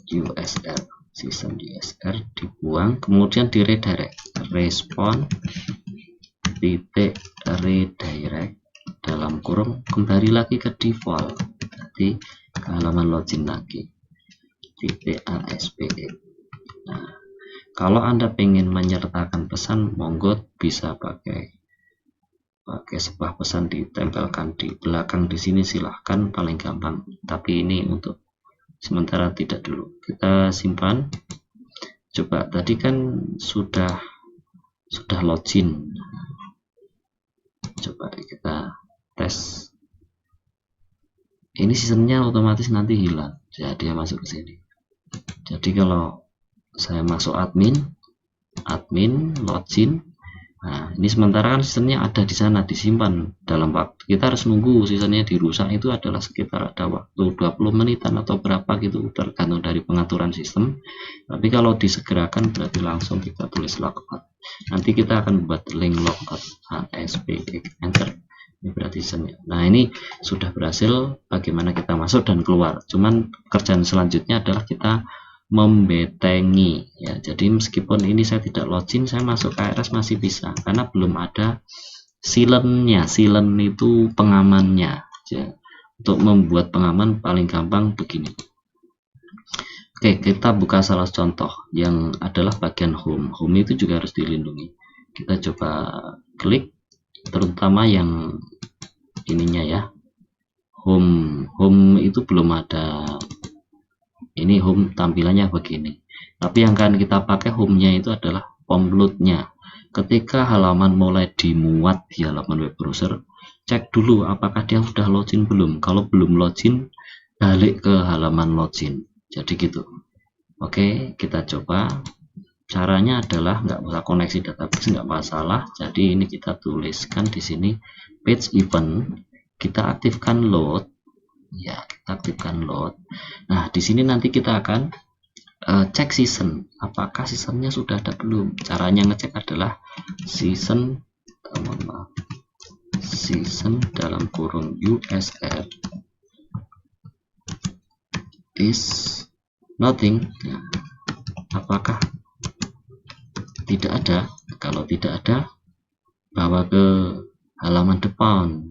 USR, season USR dibuang, kemudian di redirect, respon titik redirect dalam kurung kembali lagi ke default, berarti ke halaman login lagi, titik ASPX. Nah, kalau Anda ingin menyertakan pesan, monggo bisa pakai sebuah pesan ditempelkan di belakang di sini, silahkan, paling gampang. Tapi ini untuk sementara tidak dulu. Kita simpan. Coba tadi kan sudah login. Coba kita tes. Ini seasonnya otomatis nanti hilang. Jadi dia masuk ke sini. Jadi kalau saya masuk admin login, nah ini sementara kan seasonnya ada di sana disimpan dalam waktu, kita harus nunggu seasonnya dirusak, itu adalah sekitar ada waktu 20 menitan atau berapa gitu, tergantung dari pengaturan sistem. Tapi kalau disegerakan berarti langsung kita tulis logout. Nanti kita akan buat link logout ASPX, enter. Ini berarti seasonnya. Nah, ini sudah berhasil. Bagaimana kita masuk dan keluar, cuman kerjaan selanjutnya adalah kita membetengi ya. Jadi meskipun ini saya tidak login, saya masuk KRS masih bisa karena belum ada sealant-nya. Sealant itu pengamannya ya. Untuk membuat pengaman paling gampang begini. Oke, kita buka salah contoh yang adalah bagian home. Home itu juga harus dilindungi. Kita coba klik, terutama yang ininya ya, home itu belum ada. Ini home tampilannya begini, tapi yang akan kita pakai home-nya itu adalah form load-nya. Ketika halaman mulai dimuat di halaman web browser, cek dulu apakah dia sudah login belum. Kalau belum login, balik ke halaman login. Jadi gitu. Oke, kita coba. Caranya adalah nggak usah koneksi database, nggak masalah. Jadi ini kita tuliskan di sini page event, kita aktifkan load. Ya, kita aktifkan load. Nah, di sini nanti kita akan cek season, apakah seasonnya sudah ada belum. Caranya ngecek adalah season, season dalam kurung USR is nothing. Nah, apakah tidak ada. Kalau tidak ada, bawa ke halaman depan.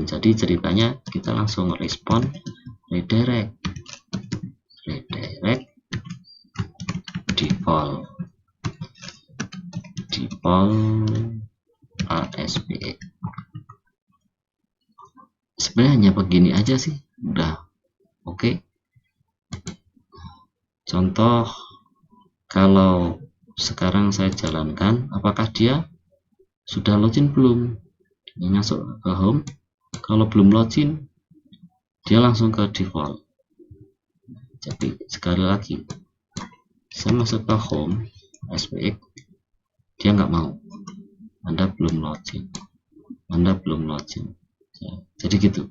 Jadi ceritanya kita langsung respon redirect default ASPX. Sebenarnya hanya begini aja sih, udah oke. Contoh, kalau sekarang saya jalankan, apakah dia sudah login belum? Ini masuk ke home. Kalau belum login, dia langsung ke default. Jadi sekali lagi, saya masuk ke home SPX, dia nggak mau. Anda belum login. Jadi gitu.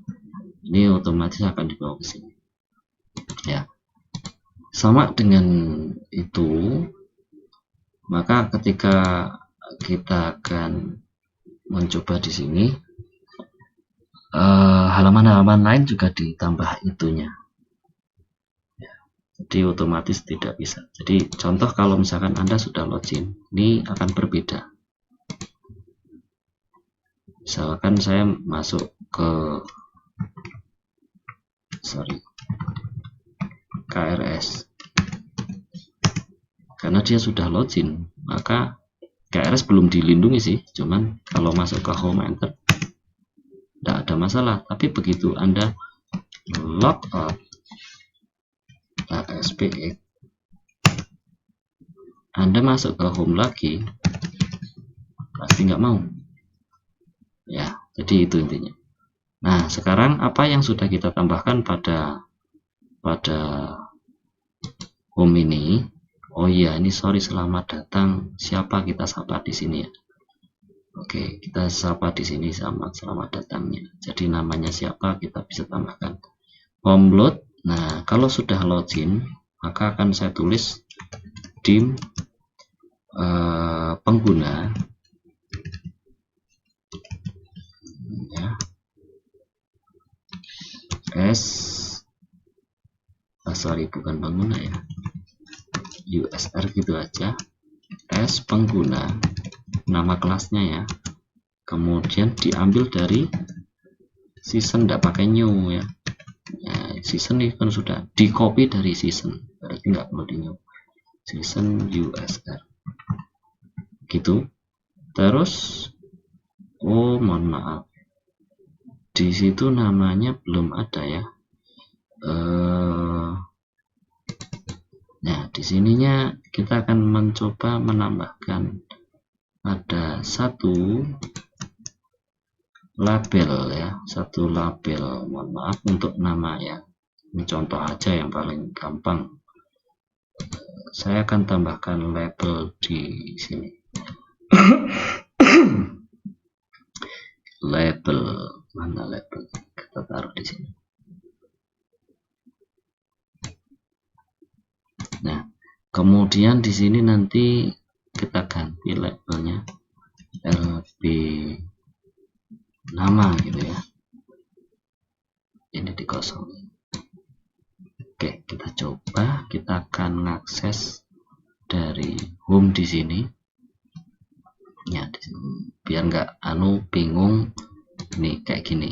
Ini otomatis akan dibawa ke sini. Ya. Sama dengan itu, maka ketika kita akan mencoba di sini, halaman-halaman lain juga ditambah itunya. Jadi otomatis tidak bisa. Jadi contoh kalau misalkan Anda sudah login, ini akan berbeda. Misalkan saya masuk ke KRS, karena dia sudah login, maka KRS belum dilindungi sih, cuman kalau masuk ke home enter tidak ada masalah. Tapi begitu Anda logout ASPX, Anda masuk ke home lagi, pasti nggak mau. Ya, jadi itu intinya. Nah, sekarang apa yang sudah kita tambahkan pada home ini? Oh iya, ini sorry, selamat datang. Siapa kita sapa di sini ya? Oke, kita sapa di sini sama selamat datangnya. Jadi namanya siapa kita bisa tambahkan. Home load. Nah, kalau sudah login, maka akan saya tulis dim pengguna. Ya. Sorry, bukan pengguna ya, USR gitu aja. S pengguna, nama kelasnya ya, kemudian diambil dari season, tidak pakai new ya. Season ini kan sudah di copy dari season, berarti nggak perlu di new. Season USR gitu. Terus mohon maaf, di situ namanya belum ada ya. Nah, di sininya kita akan mencoba menambahkan ada satu label ya, mohon maaf untuk nama ya. Ini contoh aja yang paling gampang. Saya akan tambahkan label di sini. Label, mana label? Kita taruh di sini. Nah, kemudian di sini nanti kita ganti labelnya LB nama gitu ya. Ini dikosongin. Oke, kita coba. Kita akan mengakses dari home di sini. Ya, di sini. Biar nggak bingung. Ini kayak gini.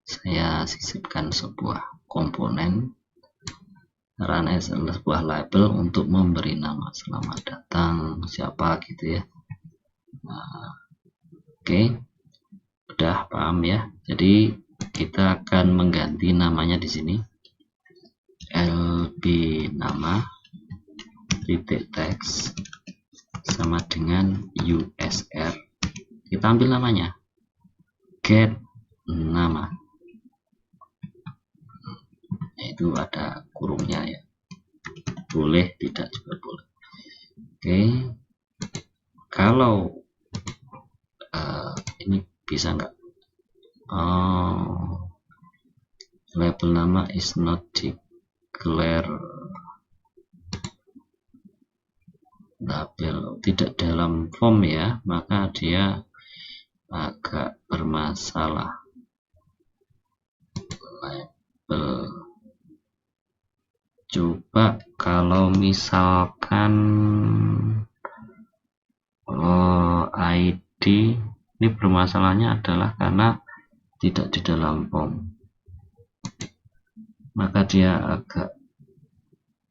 Saya sisipkan sebuah komponen, run as sebuah label untuk memberi nama selamat datang siapa gitu ya. Nah, oke, udah paham ya. Jadi kita akan mengganti namanya di sini, LB nama titik teks sama dengan USR. Kita ambil namanya, get nama. Itu ada kurungnya ya, boleh tidak juga boleh. Oke, kalau ini bisa nggak, label nama is not declare, label tidak dalam form ya, maka dia agak bermasalah. Label, coba kalau misalkan ID ini bermasalahnya adalah karena tidak di dalam form, maka dia agak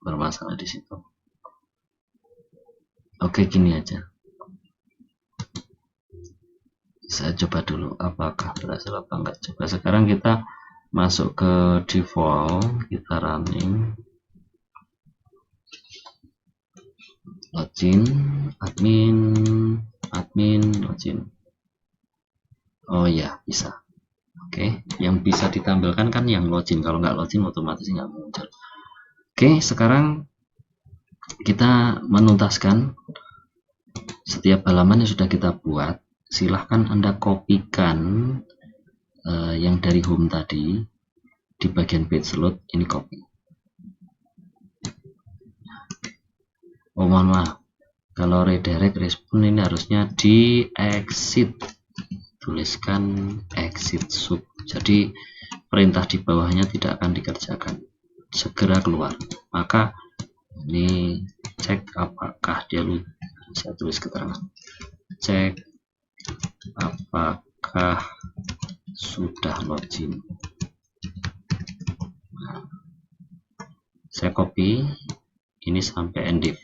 bermasalah di situ. Oke, gini aja, saya coba dulu apakah berhasil apa enggak. Coba sekarang kita masuk ke default, kita running, login, admin login. Oh ya, bisa. Oke, yang bisa ditampilkan kan yang login, kalau nggak login otomatis nggak muncul. Oke, sekarang kita menuntaskan setiap halaman yang sudah kita buat. Silahkan Anda kopikan yang dari home tadi di bagian page load, ini copy. Oh, mohon maaf, kalau redirect respon ini harusnya di exit, tuliskan exit sub, jadi perintah di bawahnya tidak akan dikerjakan, segera keluar. Maka ini cek apakah dia lucu, saya tulis keterangan, cek apakah sudah login. Nah, saya copy ini sampai endif.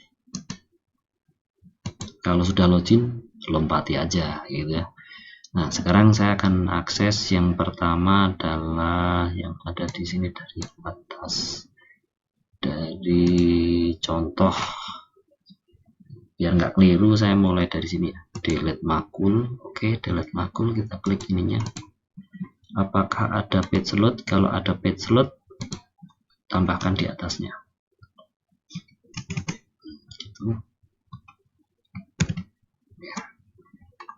Kalau sudah login, lompati aja gitu ya. Nah, sekarang saya akan akses yang pertama adalah yang ada di sini dari atas. Dari contoh, biar nggak keliru, saya mulai dari sini ya. Delete makul. Oke, delete makul, kita klik ininya. Apakah ada page load? Kalau ada page load, tambahkan di atasnya. Gitu.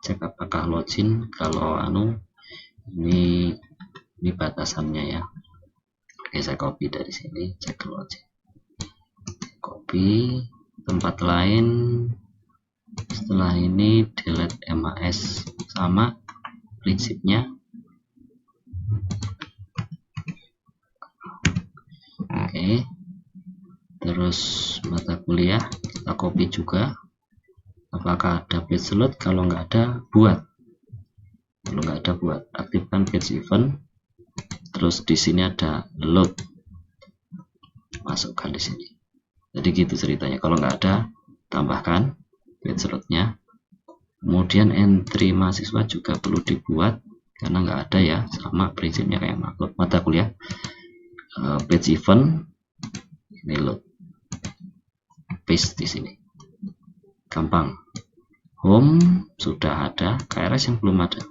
Cek apakah login. Kalau ini batasannya ya. Oke, saya copy dari sini, cek login, copy tempat lain. Setelah ini delete MAS, sama prinsipnya. Oke, terus mata kuliah kita copy juga. Apakah ada page load? Kalau nggak ada, buat. Kalau nggak ada, buat. Aktifkan page event. Terus di sini ada load, masukkan di sini. Jadi gitu ceritanya. Kalau nggak ada, tambahkan page loadnya. Kemudian entry mahasiswa juga perlu dibuat karena nggak ada ya, sama prinsipnya kayak mata kuliah. Page event, ini load, paste di sini. Gampang. Home sudah ada, KRS yang belum ada.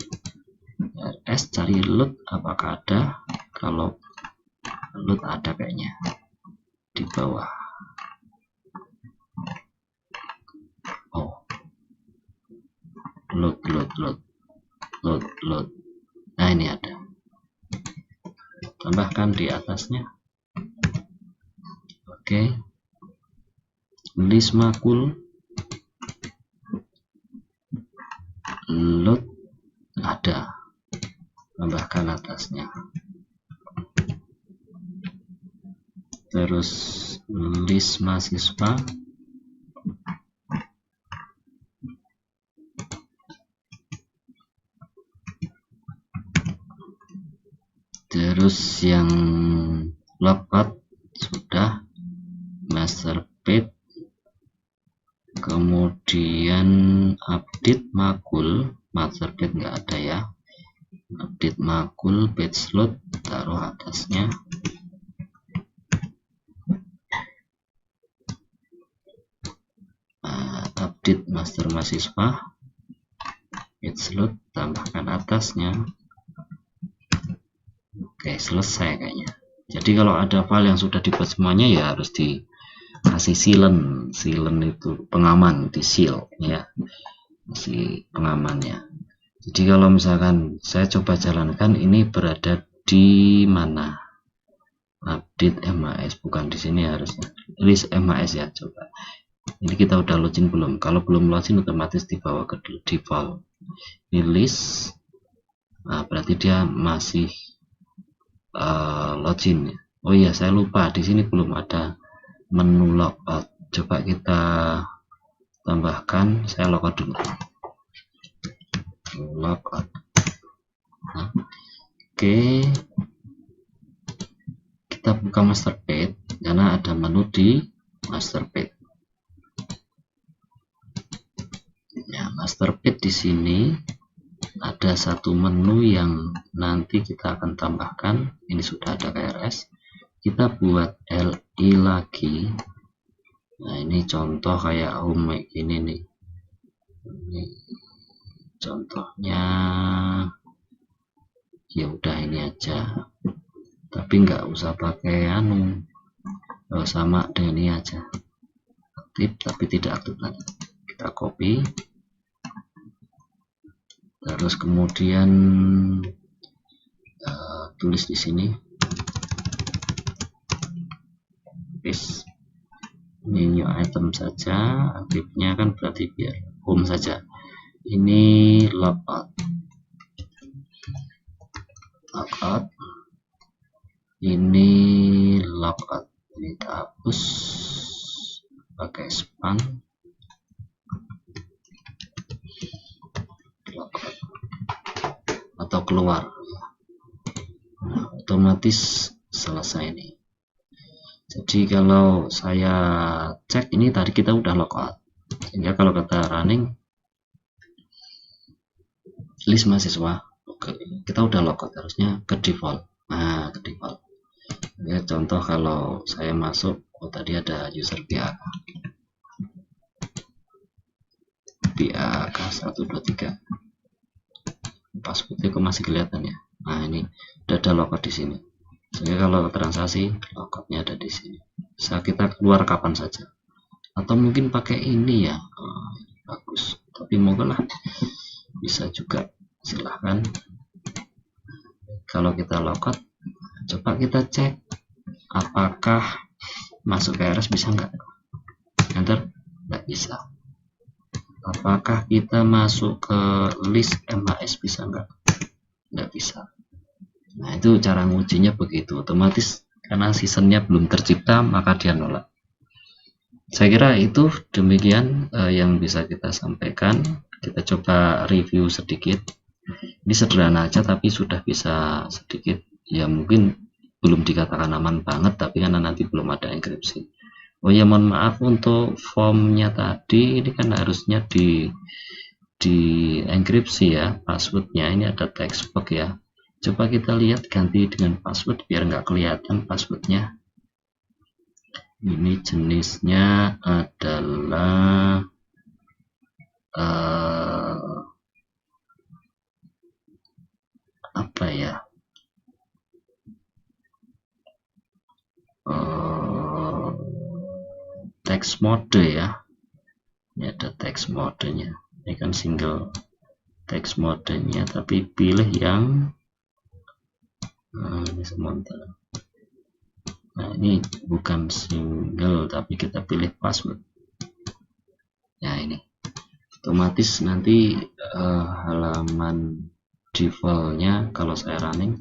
RS cari load, apakah ada? Kalau load ada kayaknya di bawah. Oh, load. Nah, ini ada. Tambahkan di atasnya. Oke. List makul, load ada, tambahkan atasnya. Terus list mahasiswa, terus yang logout sudah, master page, kemudian update makul, master page nggak ada ya, update makul, page load taruh atasnya. Update master mahasiswa, page load tambahkan atasnya. Oke, selesai kayaknya. Jadi kalau ada file yang sudah dibuat semuanya ya harus dikasih sealant itu pengaman, di seal ya, masih pengamannya. Jadi kalau misalkan saya coba jalankan, ini berada di mana? Update MAS, bukan di sini harusnya. List MAS ya, coba. Ini kita udah login belum? Kalau belum login otomatis dibawa ke default. Ini list. Nah, berarti dia masih login ya. Oh iya, saya lupa di sini belum ada menu logout. Coba kita tambahkan, saya logout dulu, logout. Nah, oke, kita buka master page karena ada menu di master page. Ya, master page di sini ada satu menu yang nanti kita akan tambahkan. Ini sudah ada KRS, kita buat LI lagi. Nah, ini contoh kayak home ini nih. Ini contohnya, ya udah ini aja, tapi nggak usah pakai sama dengan ini aja, aktif tapi tidak aktif lagi. Kita copy, terus kemudian tulis di sini, paste. Ini new item saja, aktifnya kan berarti biar home saja. Ini logout, logout, ini logout, ini kita hapus pakai span, logout atau keluar. Nah, otomatis selesai nih. Jadi kalau saya cek, ini tadi kita udah logout, sehingga kalau kita running list mahasiswa, oke, kita udah logout, harusnya ke default. Nah, ke default. Ya, contoh kalau saya masuk, oh tadi ada user BAK 123, passwordnya kok masih kelihatan ya. Nah, ini udah ada logout di sini. Sehingga kalau transaksi, logoutnya ada di sini. Bisa kita keluar kapan saja. Atau mungkin pakai ini ya, bagus. Tapi monggo lah, bisa juga, silahkan. Kalau kita logout, coba kita cek apakah masuk ke KRS bisa nggak? Enter, nggak bisa. Apakah kita masuk ke list MHS bisa nggak? Nggak bisa. Nah, itu cara ngujinya begitu. Otomatis karena seasonnya belum tercipta, maka dia nolak. Saya kira itu demikian yang bisa kita sampaikan. Kita coba review sedikit. Ini sederhana aja tapi sudah bisa sedikit. Ya mungkin belum dikatakan aman banget, tapi karena nanti belum ada enkripsi. Oh ya, mohon maaf untuk formnya tadi, ini kan harusnya di enkripsi ya passwordnya. Ini ada textbox ya. Coba kita lihat, ganti dengan password biar nggak kelihatan passwordnya. Ini jenisnya adalah apa ya? Text mode ya. Ini ada text modenya. Ini kan single text modenya, tapi pilih yang ini sementara. Nah, ini bukan single tapi kita pilih password. Ya, ini otomatis nanti halaman defaultnya kalau saya running,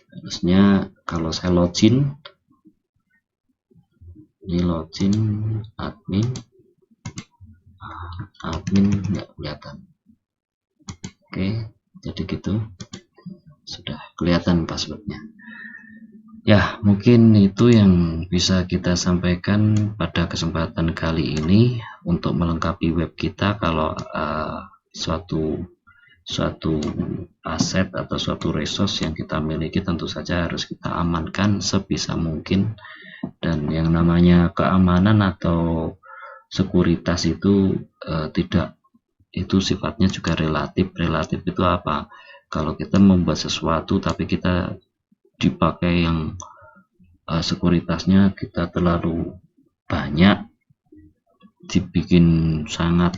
harusnya kalau saya login, ini login admin nggak kelihatan. Oke, jadi gitu, sudah kelihatan passwordnya. Ya, mungkin itu yang bisa kita sampaikan pada kesempatan kali ini untuk melengkapi web kita. Kalau suatu aset atau suatu resource yang kita miliki tentu saja harus kita amankan sebisa mungkin. Dan yang namanya keamanan atau sekuritas itu itu sifatnya juga relatif. Relatif itu apa? Kalau kita membuat sesuatu tapi kita dipakai yang sekuritasnya kita terlalu banyak, dibikin sangat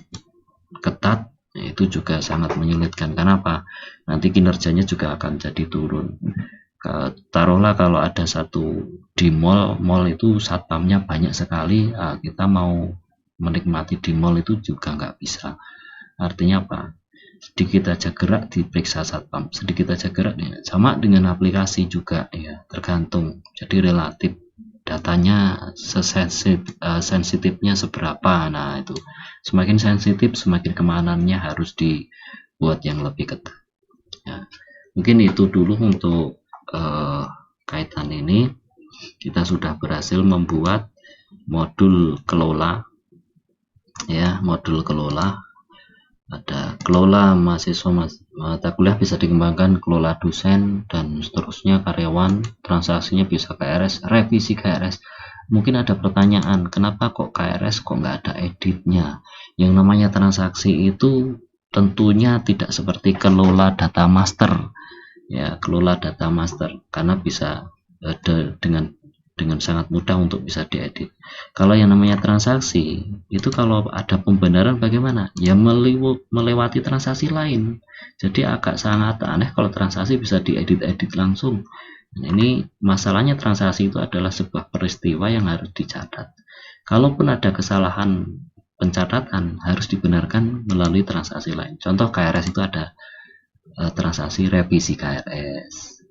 ketat, itu juga sangat menyulitkan. Kenapa? Nanti kinerjanya juga akan jadi turun. Taruhlah kalau ada satu di mall itu satpamnya banyak sekali, kita mau menikmati di mall itu juga nggak bisa. Artinya apa? Sedikit aja gerak diperiksa satpam, sedikit aja gerak ya. Sama dengan aplikasi juga ya, tergantung, jadi relatif datanya sensitifnya seberapa. Nah itu semakin sensitif semakin keamanannya harus dibuat yang lebih ketat ya. Mungkin itu dulu untuk kaitan ini. Kita sudah berhasil membuat modul kelola ya, modul kelola. Ada kelola mahasiswa mata kuliah bisa dikembangkan, kelola dosen dan seterusnya, karyawan, transaksinya bisa KRS, revisi KRS. Mungkin ada pertanyaan, kenapa kok KRS kok nggak ada editnya? Yang namanya transaksi itu tentunya tidak seperti kelola data master ya, kelola data master, karena bisa dengan sangat mudah untuk bisa diedit. Kalau yang namanya transaksi itu kalau ada pembenaran bagaimana? Ya melewati transaksi lain. Jadi agak sangat aneh kalau transaksi bisa diedit-edit langsung. Nah, ini masalahnya transaksi itu adalah sebuah peristiwa yang harus dicatat. Kalaupun ada kesalahan pencatatan harus dibenarkan melalui transaksi lain. Contoh KRS itu ada transaksi revisi KRS.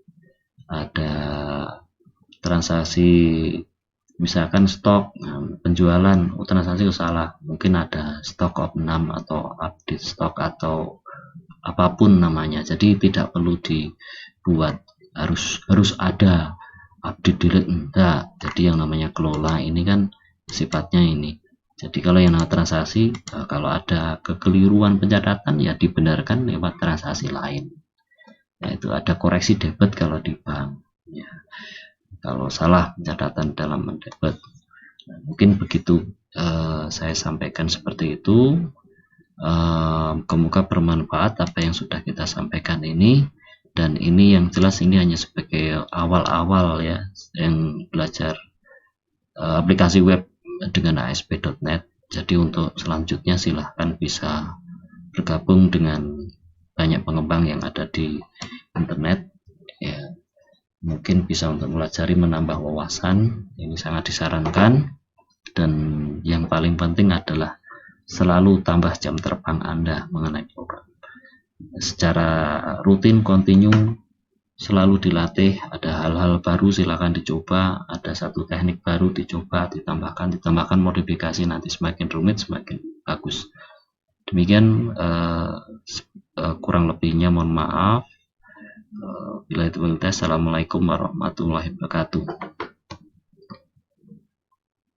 Ada transaksi misalkan stok penjualan, transaksi salah, mungkin ada stok opnam atau update stok atau apapun namanya. Jadi tidak perlu dibuat harus ada update delete, enggak. Jadi yang namanya kelola ini kan sifatnya ini. Jadi kalau yang namanya transaksi, kalau ada kekeliruan pencatatan ya dibenarkan lewat transaksi lain. Nah, itu ada koreksi debit kalau di bank ya, kalau salah pencatatan dalam mendebit. Nah, mungkin begitu saya sampaikan seperti itu. Semoga bermanfaat apa yang sudah kita sampaikan ini, dan ini yang jelas ini hanya sebagai awal-awal ya yang belajar aplikasi web dengan ASP.NET. Jadi untuk selanjutnya silahkan bisa bergabung dengan banyak pengembang yang ada di internet ya, mungkin bisa untuk pelajari, menambah wawasan, ini sangat disarankan. Dan yang paling penting adalah selalu tambah jam terbang Anda mengenai program secara rutin, kontinu, selalu dilatih. Ada hal-hal baru silakan dicoba, ada satu teknik baru dicoba, ditambahkan modifikasi, nanti semakin rumit semakin bagus. Demikian kurang lebihnya mohon maaf. Bila itu, assalamualaikum warahmatullahi wabarakatuh.